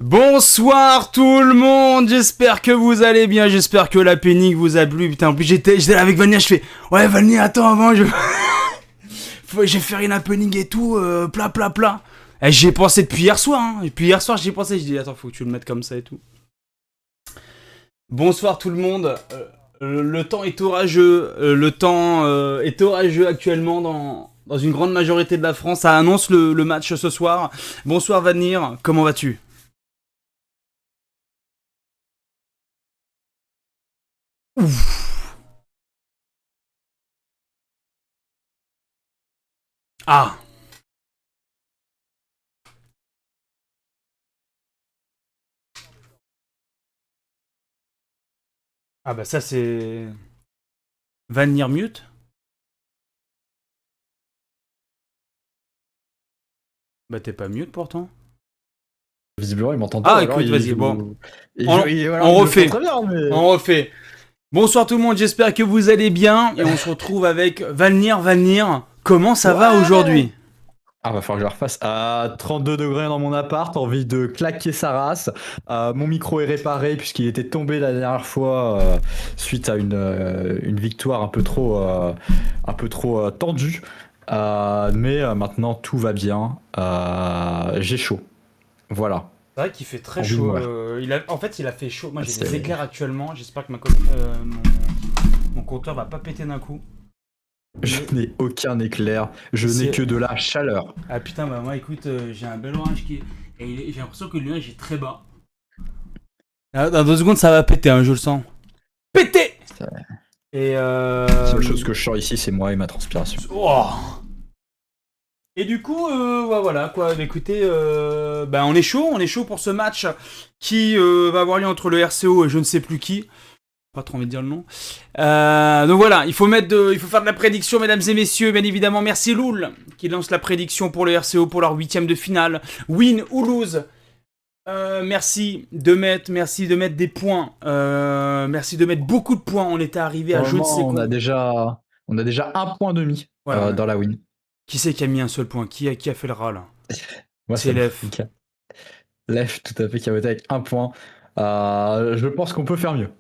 Bonsoir tout le monde, j'espère que vous allez bien, j'espère que la pénique vous a plu. Putain, en plus j'étais là avec Vania, je fais ouais Vania, attends avant, je vais faire une happening et tout, plat. Et j'y ai pensé depuis hier soir, hein. Et puis hier soir j'y ai pensé, je dis attends faut que tu le mettes comme ça et tout. Bonsoir tout le monde, le temps est orageux, est orageux actuellement dans une grande majorité de la France, ça annonce le match ce soir. Bonsoir Vanir, comment vas-tu ? Ouf. Ah. Ah bah ça c'est... Vanir mute. Bah t'es pas mute pourtant. Visiblement, il m'entend pas. Ah Alors écoute, vas-y, bon. voilà, On il le fait refait. très bien, mais... On refait. Bonsoir tout le monde, j'espère que vous allez bien. Et on se retrouve avec Vanir. Comment ça va aujourd'hui ? Ah, va falloir que je la refasse. À 32 degrés dans mon appart, envie de claquer sa race. Mon micro est réparé puisqu'il était tombé la dernière fois suite à une victoire un peu trop tendue. Mais maintenant, tout va bien. J'ai chaud. Voilà. C'est vrai qu'il fait très Envie de chaud. mourir. En fait, il a fait chaud. Moi j'ai des C'est- éclairs actuellement. J'espère que mon compteur va pas péter d'un coup. Je n'ai aucun éclair. Je C'est- n'ai que de la chaleur. Ah putain, bah moi écoute, j'ai un bel orage qui est... Et j'ai l'impression que le nuage est très bas. Ah, dans 2 secondes ça va péter, hein, je le sens. Péter. Et La seule chose que je sens ici, c'est moi et ma transpiration. Oh. Et du coup, bah voilà quoi. Bah, écoutez, bah on est chaud pour ce match qui va avoir lieu entre le RCO et je ne sais plus qui. Pas trop envie de dire le nom. Donc voilà, il faut faire de la prédiction, mesdames et messieurs. Bien évidemment, merci Loul qui lance la prédiction pour le RCO pour leur 8ème de finale. Win ou lose. Merci de mettre des points. Merci de mettre beaucoup de points. On était arrivé à je ne sais On quoi. a déjà 1,5 point Voilà. dans la win. Qui c'est qui a mis un seul point ? Qui a fait le rat là ? Moi, C'est Lef. Lef, tout à fait, qui a voté avec 1 point. Je pense qu'on peut faire mieux.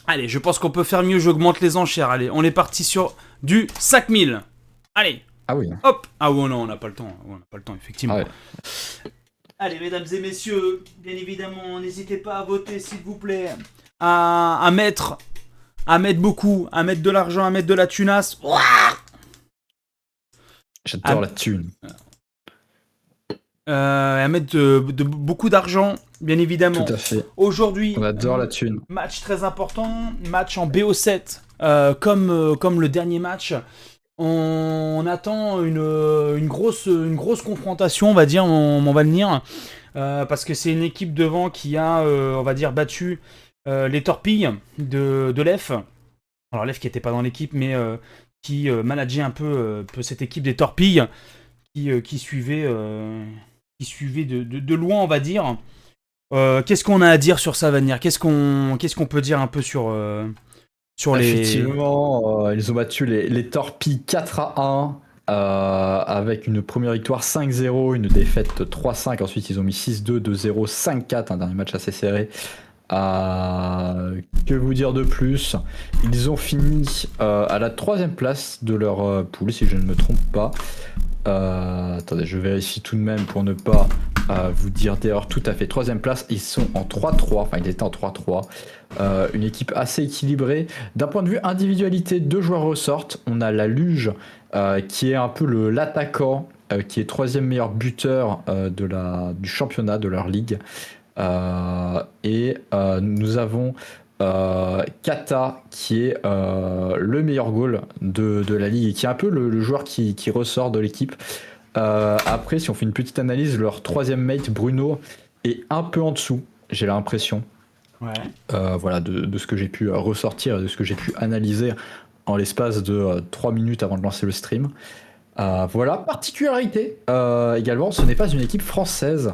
Allez, je pense qu'on peut faire mieux. J'augmente les enchères. Allez, on est parti sur du 5000. Allez, Ah oui. hop. Ah ouais, non, on n'a pas le temps. On n'a pas le temps, effectivement. Ah ouais. Allez, mesdames et messieurs, bien évidemment, n'hésitez pas à voter, s'il vous plaît. À mettre beaucoup, à mettre de l'argent, à mettre de la tunasse. J'adore la thune. À mettre de beaucoup d'argent, bien évidemment. Tout à fait. Aujourd'hui, On adore la thune. match très important, match en BO7, comme le dernier match. On attend une grosse confrontation, on va dire, on va le dire, parce que c'est une équipe devant qui a, on va dire, battu les torpilles de Lef. Alors Lef qui n'était pas dans l'équipe, mais qui manageait un peu cette équipe des torpilles, qui suivait de loin, on va dire. Qu'est-ce qu'on a à dire sur ça, Vanir ? Qu'est-ce qu'on peut dire un peu sur les... Effectivement, ils ont battu les torpilles 4-1 avec une première victoire 5-0, une défaite 3-5. Ensuite, ils ont mis 6-2, 2-0, 5-4, un dernier match assez serré. Que vous dire de plus ? Ils ont fini à la 3ème place de leur poule, si je ne me trompe pas. Attendez, je vérifie tout de même pour ne pas vous dire d'erreur. Tout à fait, 3ème place, ils sont en 3-3, enfin ils étaient en 3-3. Une équipe assez équilibrée. D'un point de vue individualité, 2 joueurs ressortent. On a la Luge qui est un peu l'attaquant, qui est 3ème meilleur buteur du championnat de leur ligue. Nous avons Kata qui est le meilleur goal de la ligue et qui est un peu le joueur qui ressort de l'équipe. Après, si on fait une petite analyse, leur 3ème mate Bruno est un peu en dessous, j'ai l'impression. Ouais. Voilà, de ce que j'ai pu ressortir et de ce que j'ai pu analyser en l'espace de 3 minutes avant de lancer le stream. Voilà, particularité également, ce n'est pas une équipe française.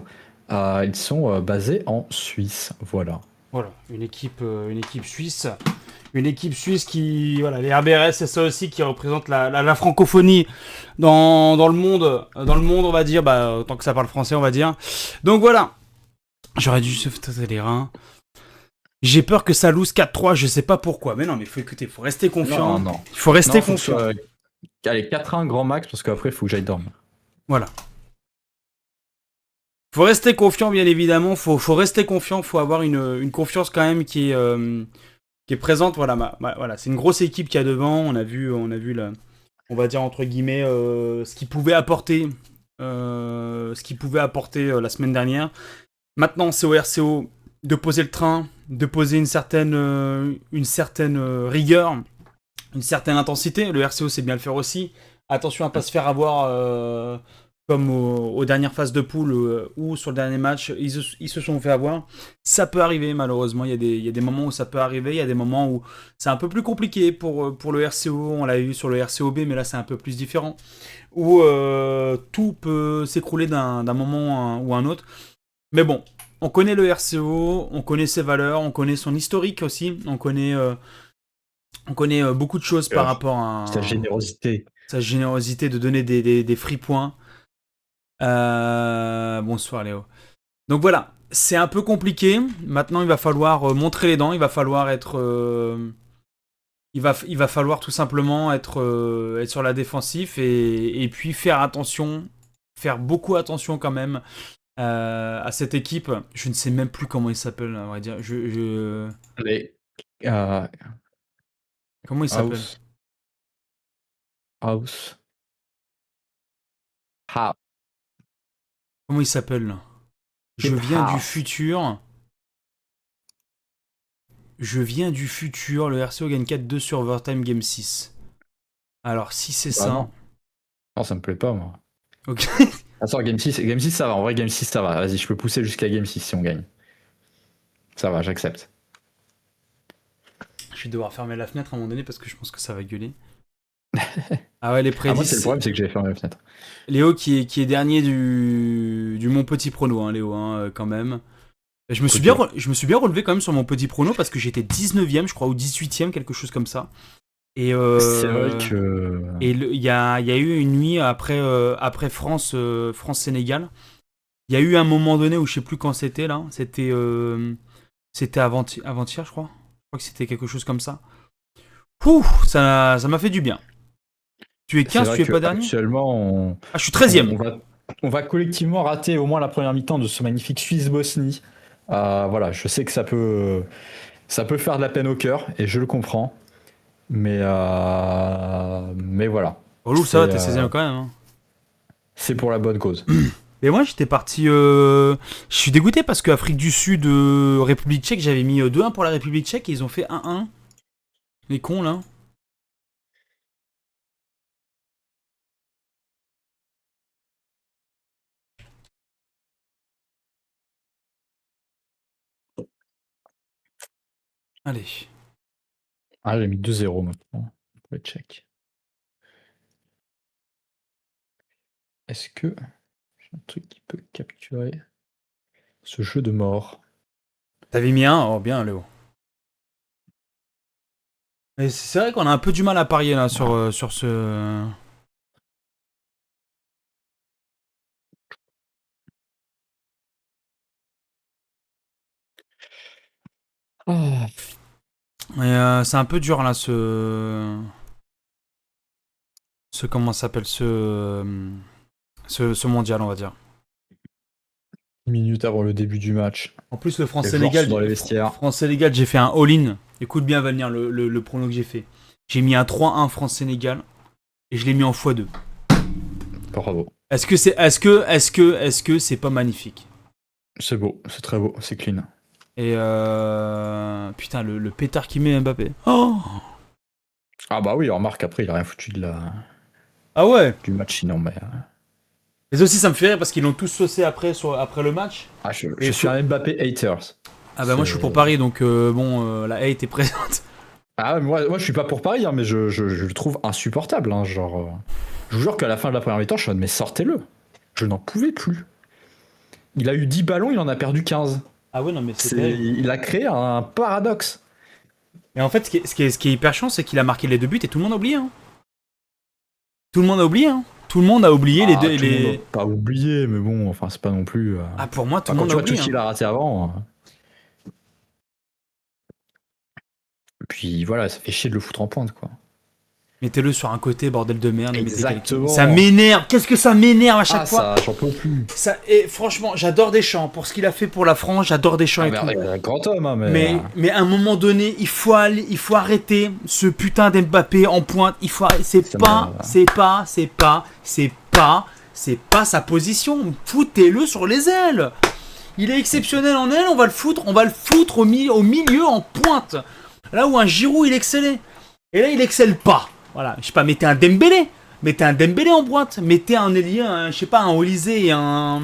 Ils sont basés en Suisse, voilà. Voilà, une équipe suisse. Une équipe suisse qui... Voilà, les RBRS, c'est ça aussi qui représente la francophonie dans le monde, on va dire. Bah, tant que ça parle français, on va dire. Donc voilà. J'aurais dû se tâter les reins. J'ai peur que ça lose 4-3, je sais pas pourquoi. Mais non, mais faut rester confiant. Non. Il faut rester Non, faut que confiant. ce soit- Allez, 4-1 grand max, parce qu'après, il faut que j'aille dormir. Voilà. Faut rester confiant, bien évidemment. Faut rester confiant. Faut avoir une confiance quand même qui est présente. Voilà, voilà. C'est une grosse équipe qu'il y a devant. On a vu on va dire entre guillemets, ce qu'il pouvait apporter, la semaine dernière. Maintenant, c'est au RCO de poser le train, de poser une certaine rigueur, une certaine intensité. Le RCO sait bien le faire aussi. Attention à pas se faire avoir comme aux dernières phases de poule ou sur le dernier match, ils se sont fait avoir. Ça peut arriver malheureusement, il y a des moments où ça peut arriver, il y a des moments où c'est un peu plus compliqué pour le RCO, on l'a eu sur le RCOB, mais là c'est un peu plus différent, où tout peut s'écrouler d'un moment ou un autre. Mais bon, on connaît le RCO, on connaît ses valeurs, on connaît son historique aussi, on connaît beaucoup de choses par rapport à Sa générosité. sa générosité de donner des free points. Bonsoir Léo. Donc voilà, c'est un peu compliqué. Maintenant, il va falloir montrer les dents. Il va falloir être, il va falloir tout simplement être sur la défensive et puis faire attention, faire beaucoup attention quand même à cette équipe. Je ne sais même plus comment il s'appelle, on va dire. Les euh, Comment il s'appelle? House. House. Ha. Comment il s'appelle là? Je viens du futur. Je viens du futur. Le RCO gagne 4-2 sur Overtime Game 6. Alors, si c'est Bah ça. non. Non, ça me plaît pas, moi. Ok. Attends, Game 6 ça va. En vrai, Game 6 ça va. Vas-y, je peux pousser jusqu'à Game 6 si on gagne. Ça va, j'accepte. Je vais devoir fermer la fenêtre à un moment donné parce que je pense que ça va gueuler. Ah ouais, les Ah, moi, c'est le prédits. problème, c'est que j'avais fermé la fenêtre. Léo qui est dernier du Mon Petit Prono, hein, Léo, quand même. Je me suis bien relevé quand même sur mon petit prono parce que j'étais 19ème, je crois, ou 18ème, quelque chose comme ça. Et C'est vrai que. et il y a eu une nuit après France-Sénégal. Il y a eu un moment donné où je sais plus quand c'était là. C'était avant-hier, je crois. Je crois que c'était quelque chose comme ça. Ouh, ça m'a fait du bien. Tu es C'est 15, vrai tu es pas dernier? actuellement, Ah, je suis 13ème. on va collectivement rater au moins la première mi-temps de ce magnifique Suisse-Bosnie. Voilà, je sais que ça peut faire de la peine au cœur, et je le comprends. Mais voilà. Oh, Lou, ça va, t'es 16ème quand même. Hein. C'est pour la bonne cause. Et moi, j'étais parti. Je suis dégoûté parce que Afrique du Sud, République tchèque, j'avais mis 2-1 pour la République tchèque et ils ont fait 1-1. Les cons là. Allez. Ah, j'ai mis 2-0 maintenant pour les Tchèques. Est-ce que j'ai un truc qui peut capturer ce jeu de mort? T'avais mis 1? Oh, bien, Léo. Mais c'est vrai qu'on a un peu du mal à parier là sur ce. Ah. Mais c'est un peu dur là, comment ça s'appelle ce mondial, on va dire. Minutes avant le début du match. En plus, le Les joueurs France-Sénégal, sont dans les vestiaires. France-Sénégal, j'ai fait un all-in. Écoute bien, Valnier, le prono que j'ai fait. J'ai mis un 3-1 France-Sénégal et je l'ai mis en x2. Bravo. Est-ce que c'est pas magnifique? C'est beau, c'est très beau, c'est clean. Et putain, le pétard qui met Mbappé. Oh, Ah bah oui, remarque, après, il a rien foutu ah ouais. du match sinon, mais... Mais aussi, ça me fait rire parce qu'ils l'ont tous saucé après le match. Ah, je suis un Mbappé haters. Ah bah moi, je suis pour Paris, donc la hate est présente. Ah, moi je suis pas pour Paris, hein, mais je le trouve insupportable. Hein, genre, je vous jure qu'à la fin de la première mi-temps, je suis en mode, mais sortez-le. Je n'en pouvais plus. Il a eu 10 ballons, il en a perdu 15. Ah ouais, non, mais c'est Il a créé un paradoxe. Et en fait, ce qui est hyper chiant, c'est qu'il a marqué les 2 buts et tout le monde a oublié. Hein. Tout le monde a oublié. Hein. Tout le monde a oublié les deux. Tout le monde n'a pas oublié, mais bon, enfin, c'est pas non plus. Ah, pour moi, tout Enfin, le quand monde tu a vois tout oublié. ce qu'il a raté avant. Puis voilà, ça fait chier de le foutre en pointe, quoi. Mettez-le sur un côté, bordel de merde. Exactement. Ça m'énerve. Qu'est-ce que ça m'énerve à chaque fois. Ça, j'en peux plus. Et franchement, j'adore Deschamps. Pour ce qu'il a fait pour la France, j'adore Deschamps et tout. Un grand homme, hein, mais à un moment donné, il faut arrêter ce putain d'Mbappé en pointe. C'est pas sa position. Foutez-le sur les ailes. Il est exceptionnel en aile, on va le foutre au milieu en pointe. Là où un Giroud il excellait. Et là il excelle pas. Voilà, je sais pas, mettez un Dembélé en pointe, mettez un ailier, je sais pas, un Olysée et un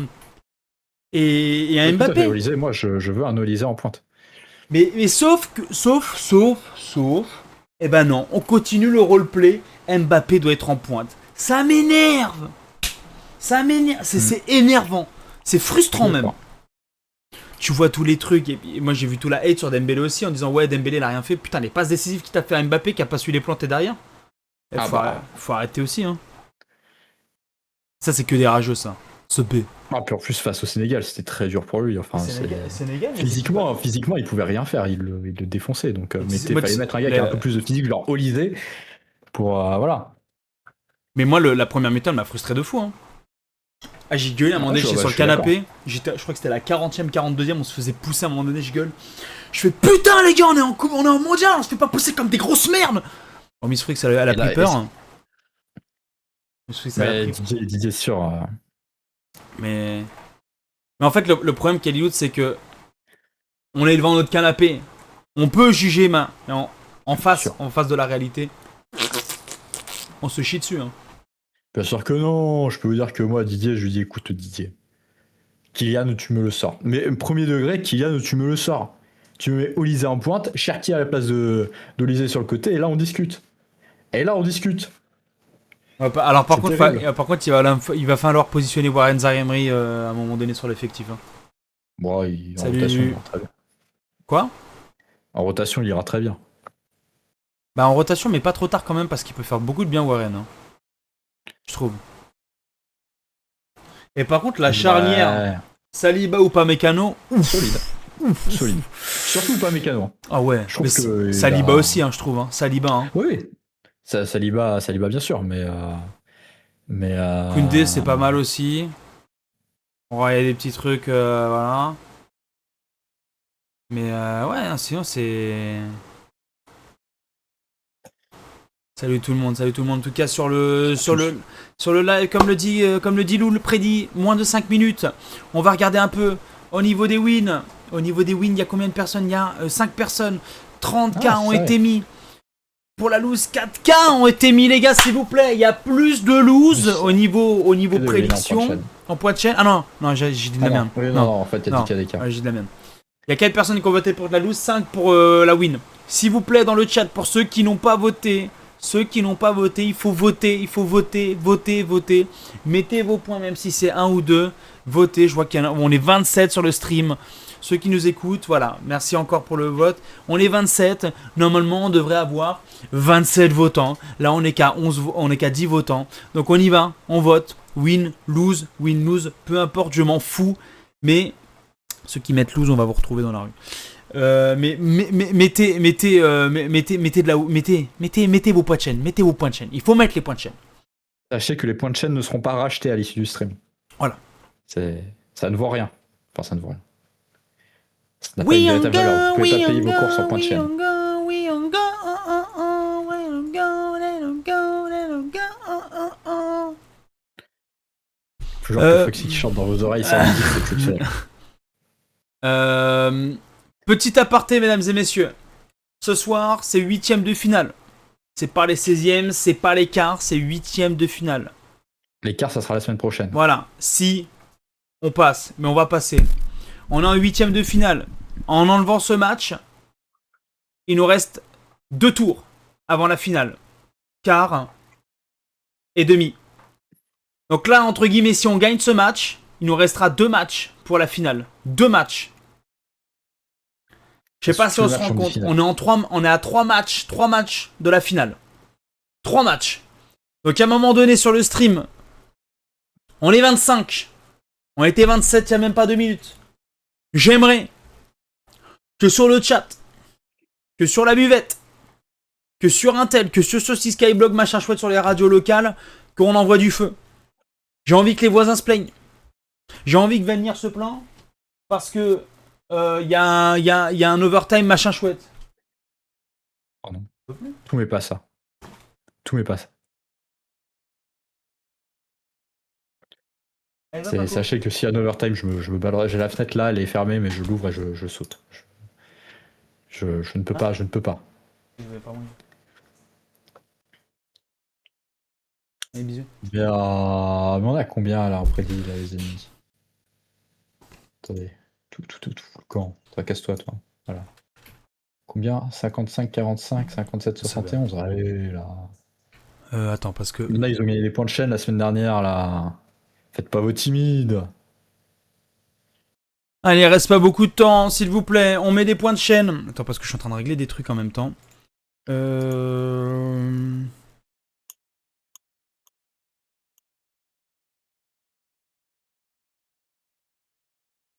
Mbappé. Olysée, moi je veux un Olysée en pointe. Mais sauf, eh ben non, on continue le roleplay, Mbappé doit être en pointe. Ça m'énerve. C'est énervant. C'est frustrant même. Tu vois tous les trucs, et puis moi j'ai vu tout la hate sur Dembélé aussi en disant ouais Dembélé il a rien fait, putain les passes décisives qu'il t'a fait à Mbappé qui a pas su les planter derrière. Faut arrêter aussi hein. Ça c'est que des rageux ça. Ce B. Puis en plus face au Sénégal c'était très dur pour lui. Enfin, Sénégal, physiquement il pouvait rien faire, il le défonçait. Donc il fallait mettre un gars qui a un peu plus de physique, genre Olysée, pour voilà. Mais moi la première mi-temps m'a frustré de fou hein. Ah j'ai gueulé à un moment donné, j'étais sur le canapé, je crois que c'était la 40e, 42e, on se faisait pousser à un moment donné, je gueule. Je fais putain les gars, on est en mondial, on se fait pas pousser comme des grosses merdes. Oh Miss Frix elle a pris peur. Didier sûr. Mais en fait le problème Kaliloud c'est que on est devant notre canapé, on peut juger mais en face de la réalité, on se chie dessus hein. Bien sûr que non, je peux vous dire que moi, Didier, je lui dis écoute, Didier, Kylian, tu me le sors. Mais premier degré, Kylian, tu me le sors. Tu me mets Olysée en pointe, Cherki à la place d'Olysée sur le côté, et là on discute. Alors par contre, il va falloir positionner Warren Zaïre-Emery à un moment donné sur l'effectif. Hein. Bon, en rotation, il ira très bien. Quoi ? En rotation, il ira très bien. Bah en rotation, mais pas trop tard quand même, parce qu'il peut faire beaucoup de bien Warren. Hein. Je trouve. Et par contre, la charnière Saliba ou Upamecano, solide. Surtout Upamecano. Ah ouais, je trouve que Saliba aussi, hein, je trouve. Hein. Saliba. Hein. Oui, Saliba bien sûr, mais Koundé, c'est pas mal aussi. On va y a des petits trucs, voilà. Mais ouais, sinon c'est. Salut tout le monde. En tout cas sur le live, comme le dit Lou, le prédit, moins de 5 minutes. On va regarder un peu au niveau des wins. Il y a combien de personnes ? Il y a 5 personnes. 30K ont été mis. Pour la loose, 4K ont été mis, les gars, s'il vous plaît. Il y a plus de loose au niveau prédiction. En point de chaîne. Ah non, j'ai dit de la merde. Oui, non, en fait, il y a dit qu'il y a des cas. J'ai dit de la merde. Il y a 4 personnes qui ont voté pour la loose, 5 pour la win. S'il vous plaît, dans le chat, pour ceux qui n'ont pas voté, il faut voter. Mettez vos points, même si c'est 1 ou 2. Votez, je vois on est 27 sur le stream. Ceux qui nous écoutent, voilà, merci encore pour le vote. On est 27, normalement on devrait avoir 27 votants. Là on est qu'à 10 votants. Donc on y va, on vote. Win, lose, peu importe, je m'en fous. Mais ceux qui mettent lose, on va vous retrouver dans la rue. Mettez vos points de chaîne. Il faut mettre les points de chaîne. Sachez que les points de chaîne ne seront pas rachetés à l'issue du stream. Voilà. Ça ne vaut rien. Enfin, ça ne vaut rien. Ça n'a pas une véritable valeur. Vous pouvez pas payer vos courses en points de chaîne. Toujours que Foxy qui chante dans vos oreilles, ça me dit que c'est exceptionnel. Petit aparté, mesdames et messieurs. Ce soir, c'est 8ème de finale. C'est pas les 16e, c'est pas les quarts, c'est 8ème de finale. Les quarts, ça sera la semaine prochaine. Voilà, si on passe, mais on va passer. On est en 8ème de finale. En enlevant ce match, il nous reste 2 tours avant la finale. Quart et demi. Donc là, entre guillemets, si on gagne ce match, il nous restera 2 matchs pour la finale. 2 matchs. Je sais pas si on se rend compte. On est à 3 matchs de la finale. 3 matchs. Donc à un moment donné sur le stream, On est 25. On était 27 il n'y a même pas 2 minutes. J'aimerais que sur le chat, que sur la buvette, que sur Intel, que sur ce Skyblog machin chouette sur les radios locales, qu'on envoie du feu. J'ai envie que les voisins se plaignent. J'ai envie que Venir se plaint parce que y a un overtime machin chouette. Pardon. Tout mais pas ça. Tout mais pas ça. Sachez que s'il y a un overtime, je me baladerai. J'ai la fenêtre là, elle est fermée, mais je l'ouvre et je saute. Je ne peux pas, je ne peux pas. Allez, bisous. Mais on a combien là en prédit là, les ennemis? Attendez. Tout. Quand? Toi, casse-toi, toi. Voilà. Combien? 55, 45, 57, 71. Allez là. Attends, parce que. Là, ils ont gagné des points de chaîne la semaine dernière là. Faites pas vos timides. Allez, reste pas beaucoup de temps, s'il vous plaît. On met des points de chaîne. Attends, parce que je suis en train de régler des trucs en même temps.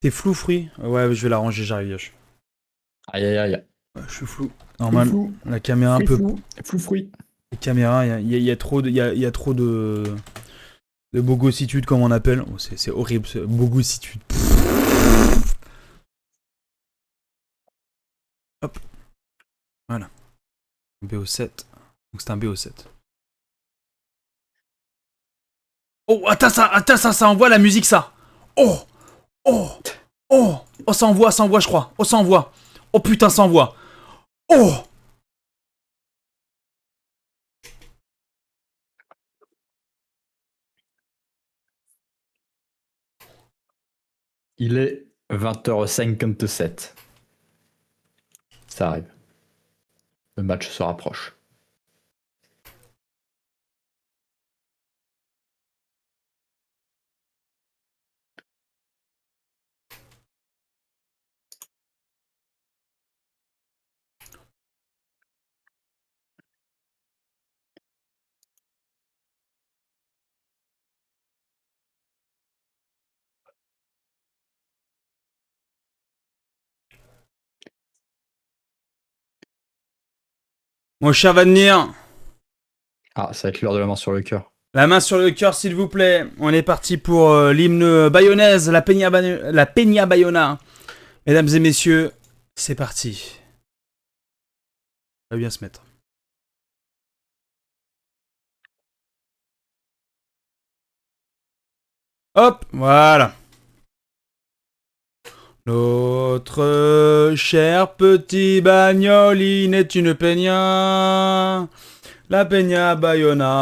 T'es flou, fruit? Ouais, je vais l'arranger, j'arrive, Yosh. Aïe. Ouais, je suis flou. Normal, la caméra un peu. Flou fruit. Les caméras, il y a trop de bogossitude, comme on appelle. Oh, c'est horrible, ce bogossitude. Hop. Voilà. BO7. Donc c'est un BO7. Oh, attends ça envoie la musique, ça. Oh, ça envoie, je crois. Oh, ça envoie. Oh putain, ça envoie. Oh. Il est 20h57. Ça arrive. Le match se rapproche. Mon cher Vanir. Ah, ça va être l'heure de la main sur le cœur. La main sur le cœur, s'il vous plaît. On est parti pour l'hymne bayonnaise, la Peña Bayona. Mesdames et messieurs, c'est parti. On va bien se mettre. Hop, voilà. Notre cher petit Bagnoline est une Peña. La Peña Bayona.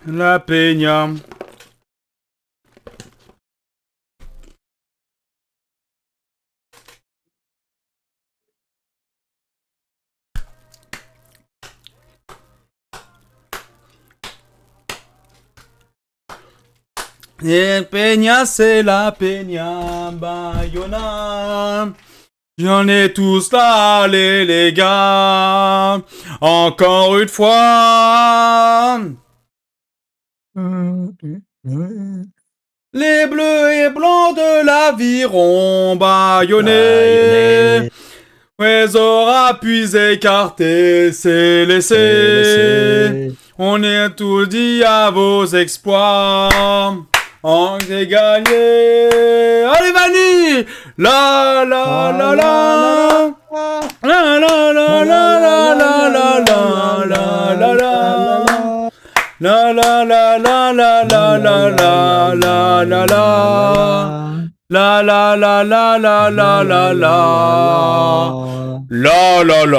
La Peña. Et Peña, c'est la Peña Bayona. J'en ai tous là, les gars. Encore une fois. Les bleus et blancs de l'aviron bayonnais. Les aura puis écartés, c'est laissé. On est tout dit à vos exploits. On est gagné. Allez, Vanny! La la la la. La la la la la la la la la la. La la la la la la la la la la la. La la la la la la la la. La la la.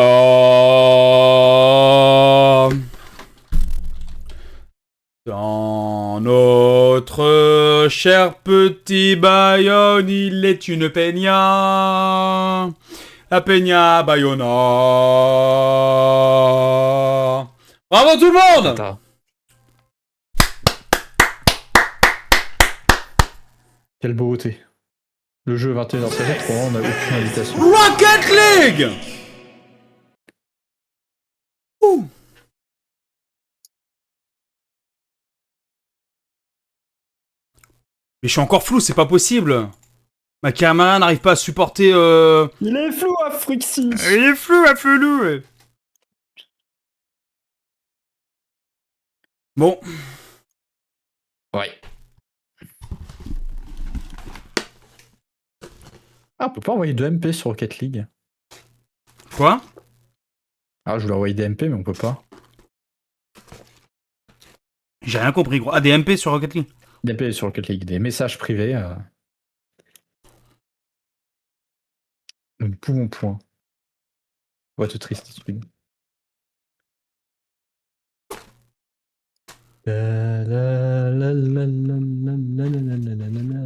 Dans notre cher petit Bayonne, il est une peña. La peña Bayona. Bravo tout le monde! Attends. Quelle beauté. Le jeu 21h53, on n'a aucune invitation. Rocket League! Ouh. Mais je suis encore flou, c'est pas possible. Ma caméra n'arrive pas à supporter. Il est flou à Frixie. Il est flou, à flou. Ouais. Bon. Ouais. Ah, on peut pas envoyer de MP sur Rocket League. Quoi? Ah, je voulais envoyer des MP, mais on peut pas. J'ai rien compris, gros. Ah, des MP sur Rocket League. Des MP sur Rocket League, des messages privés. Nous ne pouvons point. What a tristitude. La la la la la la la la la la la.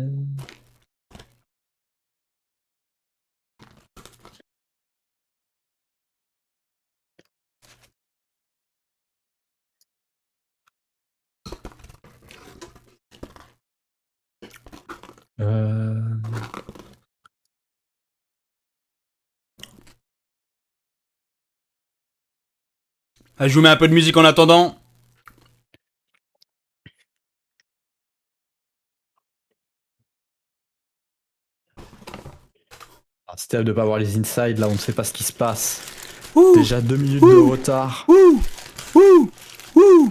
Ah, je vous mets un peu de musique en attendant. C'était de ne pas voir les insides, là on ne sait pas ce qui se passe. Ouh. Déjà 2 minutes de retard. Ouh. Ouh. Ouh.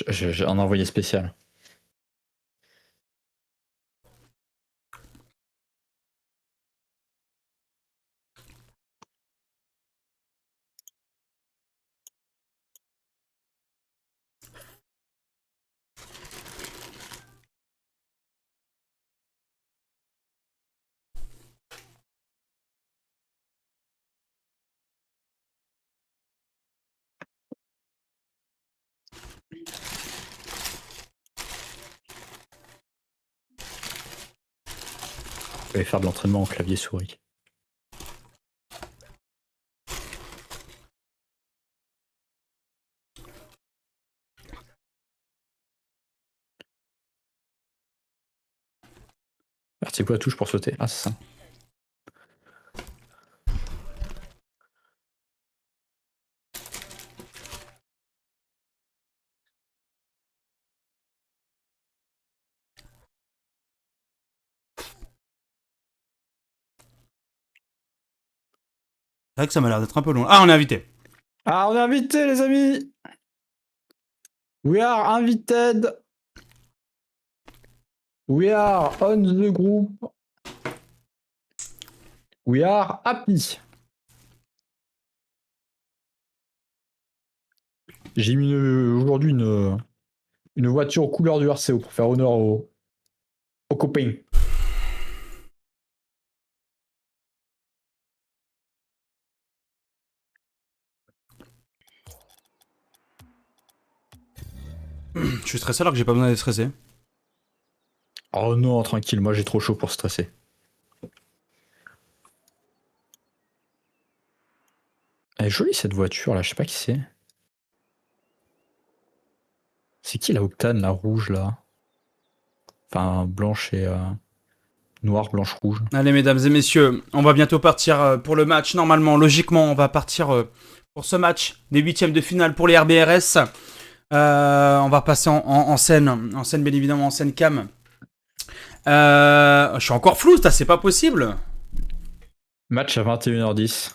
J'ai un envoyé spécial. Je vais faire de l'entraînement en clavier souris. Alors, c'est quoi la touche pour sauter? Ah, c'est ça. C'est vrai que ça m'a l'air d'être un peu long. Ah, on est invité. Ah, on est invité, les amis! We are invited! We are on the group! We are happy! J'ai mis aujourd'hui une voiture aux couleurs du RCO pour faire honneur aux copains. Je suis stressé alors que j'ai pas besoin d'être stressé. Oh non, tranquille, moi j'ai trop chaud pour stresser. Elle est jolie cette voiture là, je sais pas qui c'est. C'est qui la Octane, la rouge là? Enfin, blanche et noire, blanche, rouge. Allez, mesdames et messieurs, on va bientôt partir pour le match. Normalement, logiquement, on va partir pour ce match des huitièmes de finale pour les RBRS. On va passer en scène bien évidemment, en scène cam. Je suis encore flou, c'est pas possible. Match à 21h10.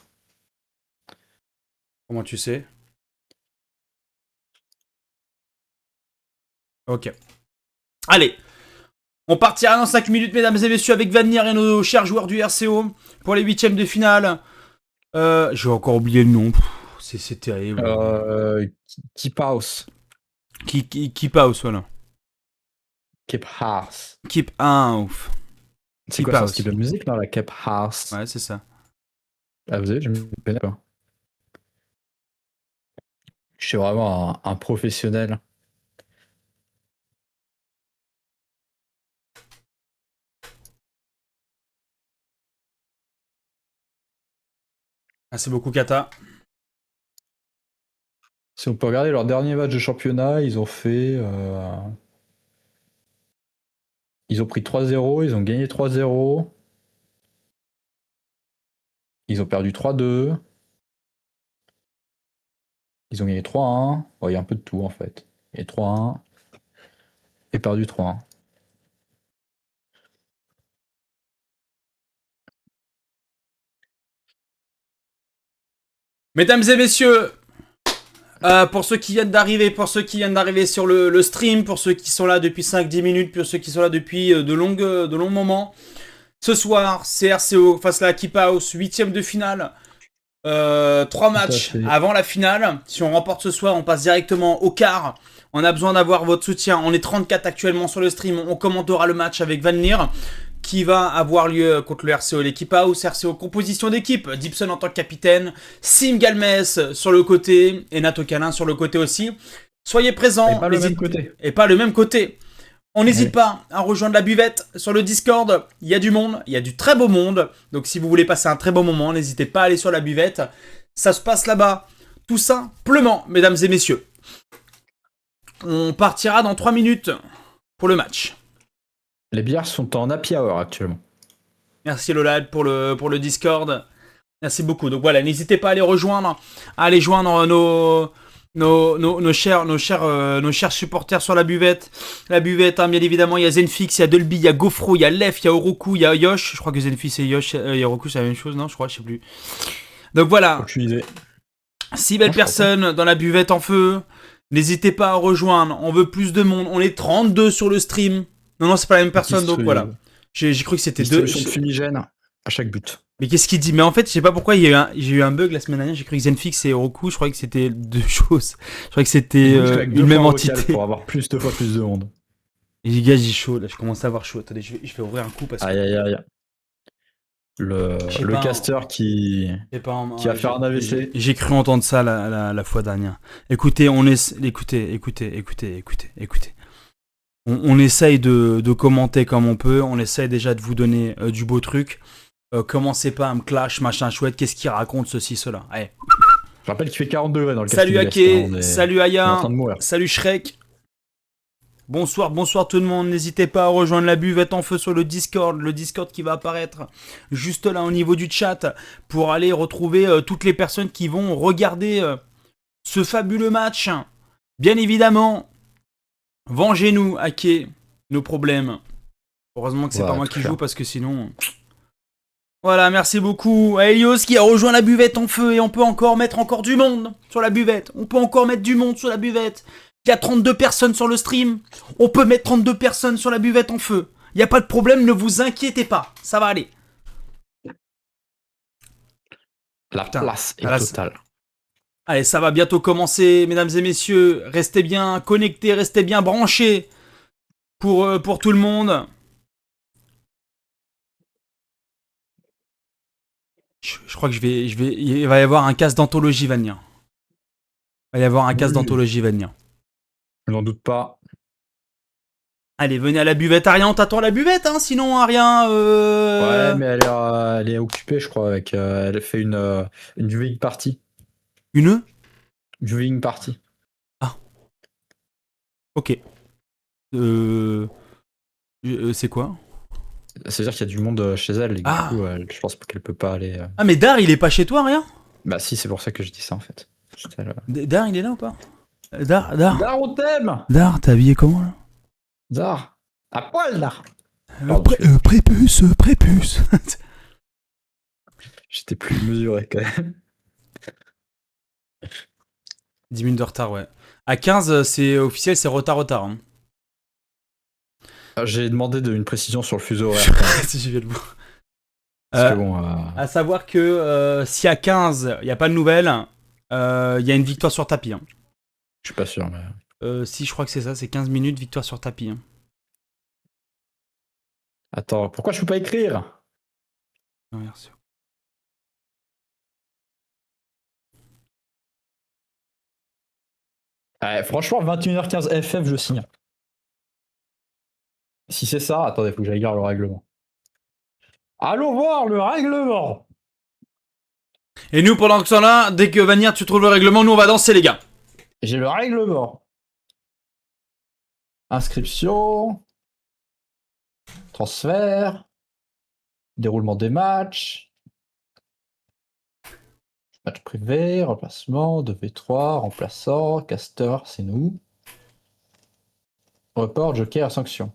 Comment tu sais? Ok. Allez, on partira dans 5 minutes, mesdames et messieurs, avec Vanir et nos chers joueurs du RCO pour les huitièmes de finale. J'ai encore oublié le nom. C'est terrible. Keep House. Keep House, voilà. Keep House. Keep House. C'est Keep quoi, c'est un House. style de musique, non, la Keep House? Ouais, c'est ça. Ah, vous savez, je me connais pas. Je suis vraiment un professionnel. Merci beaucoup, Kata. Si on peut regarder leur dernier match de championnat, ils ont fait. Ils ont pris 3-0, ils ont gagné 3-0. Ils ont perdu 3-2. Ils ont gagné 3-1. Bon, il y a un peu de tout en fait. Et 3-1. Et perdu 3-1. Mesdames et messieurs, pour ceux qui viennent d'arriver sur le stream, pour ceux qui sont là depuis 5-10 minutes, pour ceux qui sont là depuis de longs moments, ce soir, c'est RCO face à la Keep House, 8ème de finale. 3 matchs avant la finale. Si on remporte ce soir, on passe directement au quart. On a besoin d'avoir votre soutien. On est 34 actuellement sur le stream. On commentera le match avec Van Leer qui va avoir lieu contre le RCO, l'équipe House. RCO, composition d'équipe. Dibson en tant que capitaine. Sim Galmes sur le côté. Et Nato Calin sur le côté aussi. Soyez présents. Et pas le même côté. Et pas le même côté. On n'hésite pas à rejoindre la buvette sur le Discord. Il y a du monde, il y a du très beau monde. Donc si vous voulez passer un très bon moment, n'hésitez pas à aller sur la buvette. Ça se passe là-bas, tout simplement, mesdames et messieurs. On partira dans 3 minutes pour le match. Les bières sont en happy hour actuellement. Merci Lolad pour le Discord. Merci beaucoup. Donc voilà, n'hésitez pas à les rejoindre, à aller joindre nos chers supporters sur la buvette. La buvette, hein, bien évidemment, il y a Zenfix, il y a Dolby, il y a Gofro, il y a Lef, il y a Oroku, il y a Yosh. Je crois que Zenfix et Yosh et Oroku, c'est la même chose, non? Je crois, je sais plus. Donc voilà. 6 belles personnes dans la buvette en feu. N'hésitez pas à rejoindre. On veut plus de monde. On est 32 sur le stream. Non, c'est pas la même personne, donc voilà. J'ai cru que c'était 2. De fumigène à chaque but. Mais qu'est-ce qu'il dit? Mais en fait, je sais pas pourquoi j'ai eu un bug la semaine dernière. J'ai cru que Zenfix et Oroku, je croyais que c'était 2 choses. Je croyais que c'était une même entité. Pour avoir deux fois plus de monde. Et les gars, j'ai chaud. Là, je commence à avoir chaud. Attendez, je vais ouvrir un coup parce que. Aïe. Le caster qui a fait un AVC. J'ai cru entendre ça la fois dernière. Écoutez, écoutez. On essaye de commenter comme on peut. On essaye déjà de vous donner du beau truc. Commencez pas à me clash, machin chouette. Qu'est-ce qu'il raconte, ceci, cela? Allez. Je rappelle qu'il fait 40 degrés dans le Salut Ake, salut Aya, de salut Shrek. Bonsoir tout le monde. N'hésitez pas à rejoindre la buvette en feu sur le Discord qui va apparaître juste là au niveau du chat pour aller retrouver toutes les personnes qui vont regarder ce fabuleux match. Bien évidemment, vengez-nous, Ake, nos problèmes. Heureusement que c'est pas moi qui joue parce que sinon... Voilà, merci beaucoup à Elios qui a rejoint la buvette en feu et on peut encore mettre du monde sur la buvette. On peut encore mettre du monde sur la buvette. Il y a 32 personnes sur le stream. On peut mettre 32 personnes sur la buvette en feu. Il n'y a pas de problème, ne vous inquiétez pas. Ça va aller. La place est totale. Allez, ça va bientôt commencer, mesdames et messieurs. Restez bien connectés, restez bien branchés pour tout le monde. Je crois que il va y avoir un casse d'anthologie, Vania. Il va y avoir un casse d'anthologie, Vania. Je n'en doute pas. Allez, venez à la buvette, Ariane. On t'attend à la buvette, hein, sinon, Ariane. Ouais, mais elle est occupée, je crois. Elle fait une viewing party. Une viewing party. Ah. Ok. C'est quoi? C'est-à-dire qu'il y a du monde chez elle, et du coup, je pense qu'elle peut pas aller. Ah, mais Dar, il est pas chez toi, rien? Bah, si, c'est pour ça que je dis ça en fait. Dar, il est là ou pas? Dar, on t'aime! Dar, t'es habillé comment là? Dar, à poil, Dar! Prépuce. J'étais plus mesuré quand même. 10 minutes de retard, ouais. À 15, c'est officiel, c'est retard. Hein. J'ai demandé une précision sur le fuseau horaire. Si j'ai vu le bout. Parce que bon, À savoir que si à 15, il n'y a pas de nouvelles, il y a une victoire sur tapis. Hein. je suis pas sûr. Mais... Si, je crois que c'est ça, c'est 15 minutes, victoire sur tapis. Hein. Attends, pourquoi je peux pas écrire? Non, merci. Franchement, 21h15 FF, je signe. Si c'est ça, attendez, faut que j'aille lire le règlement. Allons voir le règlement. Et nous, pendant ce temps-là, dès que Vanir, tu trouves le règlement, nous, on va danser, les gars. J'ai le règlement. Inscription. Transfert. Déroulement des matchs. Match privé, remplacement, 2v3, remplaçant, caster, c'est nous. Report, joker, sanction.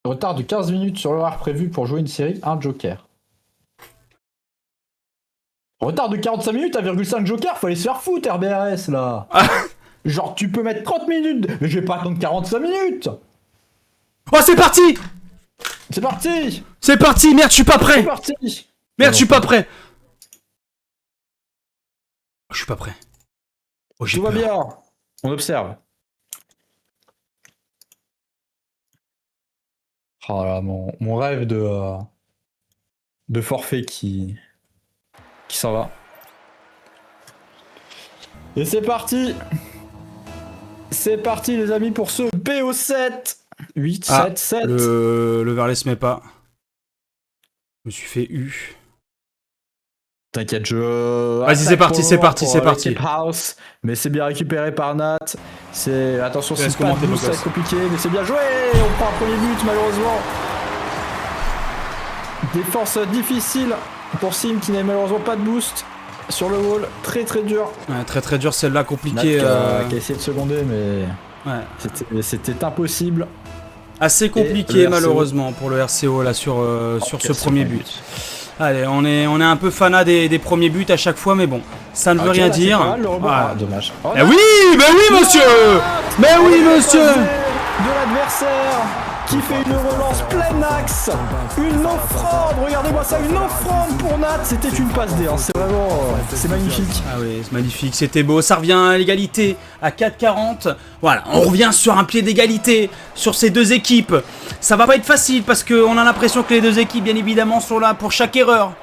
Retard de 15 minutes sur l'horaire prévu pour jouer une série, 1 joker. Retard de 45 minutes, 1,5 joker, faut aller se faire foutre, RBRS là. Genre, tu peux mettre 30 minutes, mais je vais pas attendre 45 minutes. Oh, c'est parti! C'est parti! C'est parti! Merde, je suis pas prêt! C'est parti! Merde, je suis pas prêt! Je suis pas prêt. Oh, j'ai Tout va peur. bien. On observe. Oh là, mon rêve de forfait qui s'en va. Et c'est parti! C'est parti les amis pour ce BO7! 8, 7, 7. Le verlet se met pas. Je me suis fait U. T'inquiète, je. Vas-y, c'est parti, c'est parti, c'est parti. House, mais c'est bien récupéré par Nat. C'est attention, c'est pas commenter, boost, ça va être compliqué, mais c'est bien joué. On prend un premier but malheureusement. Défense difficile pour Sim qui n'a malheureusement pas de boost sur le wall. Très très dur. Ouais, très très dur celle-là, Nat compliqué. qui a essayé de seconder, mais Ouais. c'était impossible. Assez compliqué malheureusement pour le RCO là sur ce premier but. Allez, on est un peu fanat des premiers buts à chaque fois, mais bon, ça ne veut rien dire. Ah, dommage. Oh, oui, monsieur. Mais oui, monsieur. De l'adversaire qui fait une relance plein axe. Une offrande, regardez-moi ça, une offrande pour Nat. C'était une passe D, hein. C'est vraiment, c'est magnifique. Ah oui, c'est magnifique, c'était beau. Ça revient à l'égalité à 4,40. Voilà, on revient sur un pied d'égalité sur ces deux équipes. Ça va pas être facile parce qu'on a l'impression que les deux équipes, bien évidemment, sont là pour chaque erreur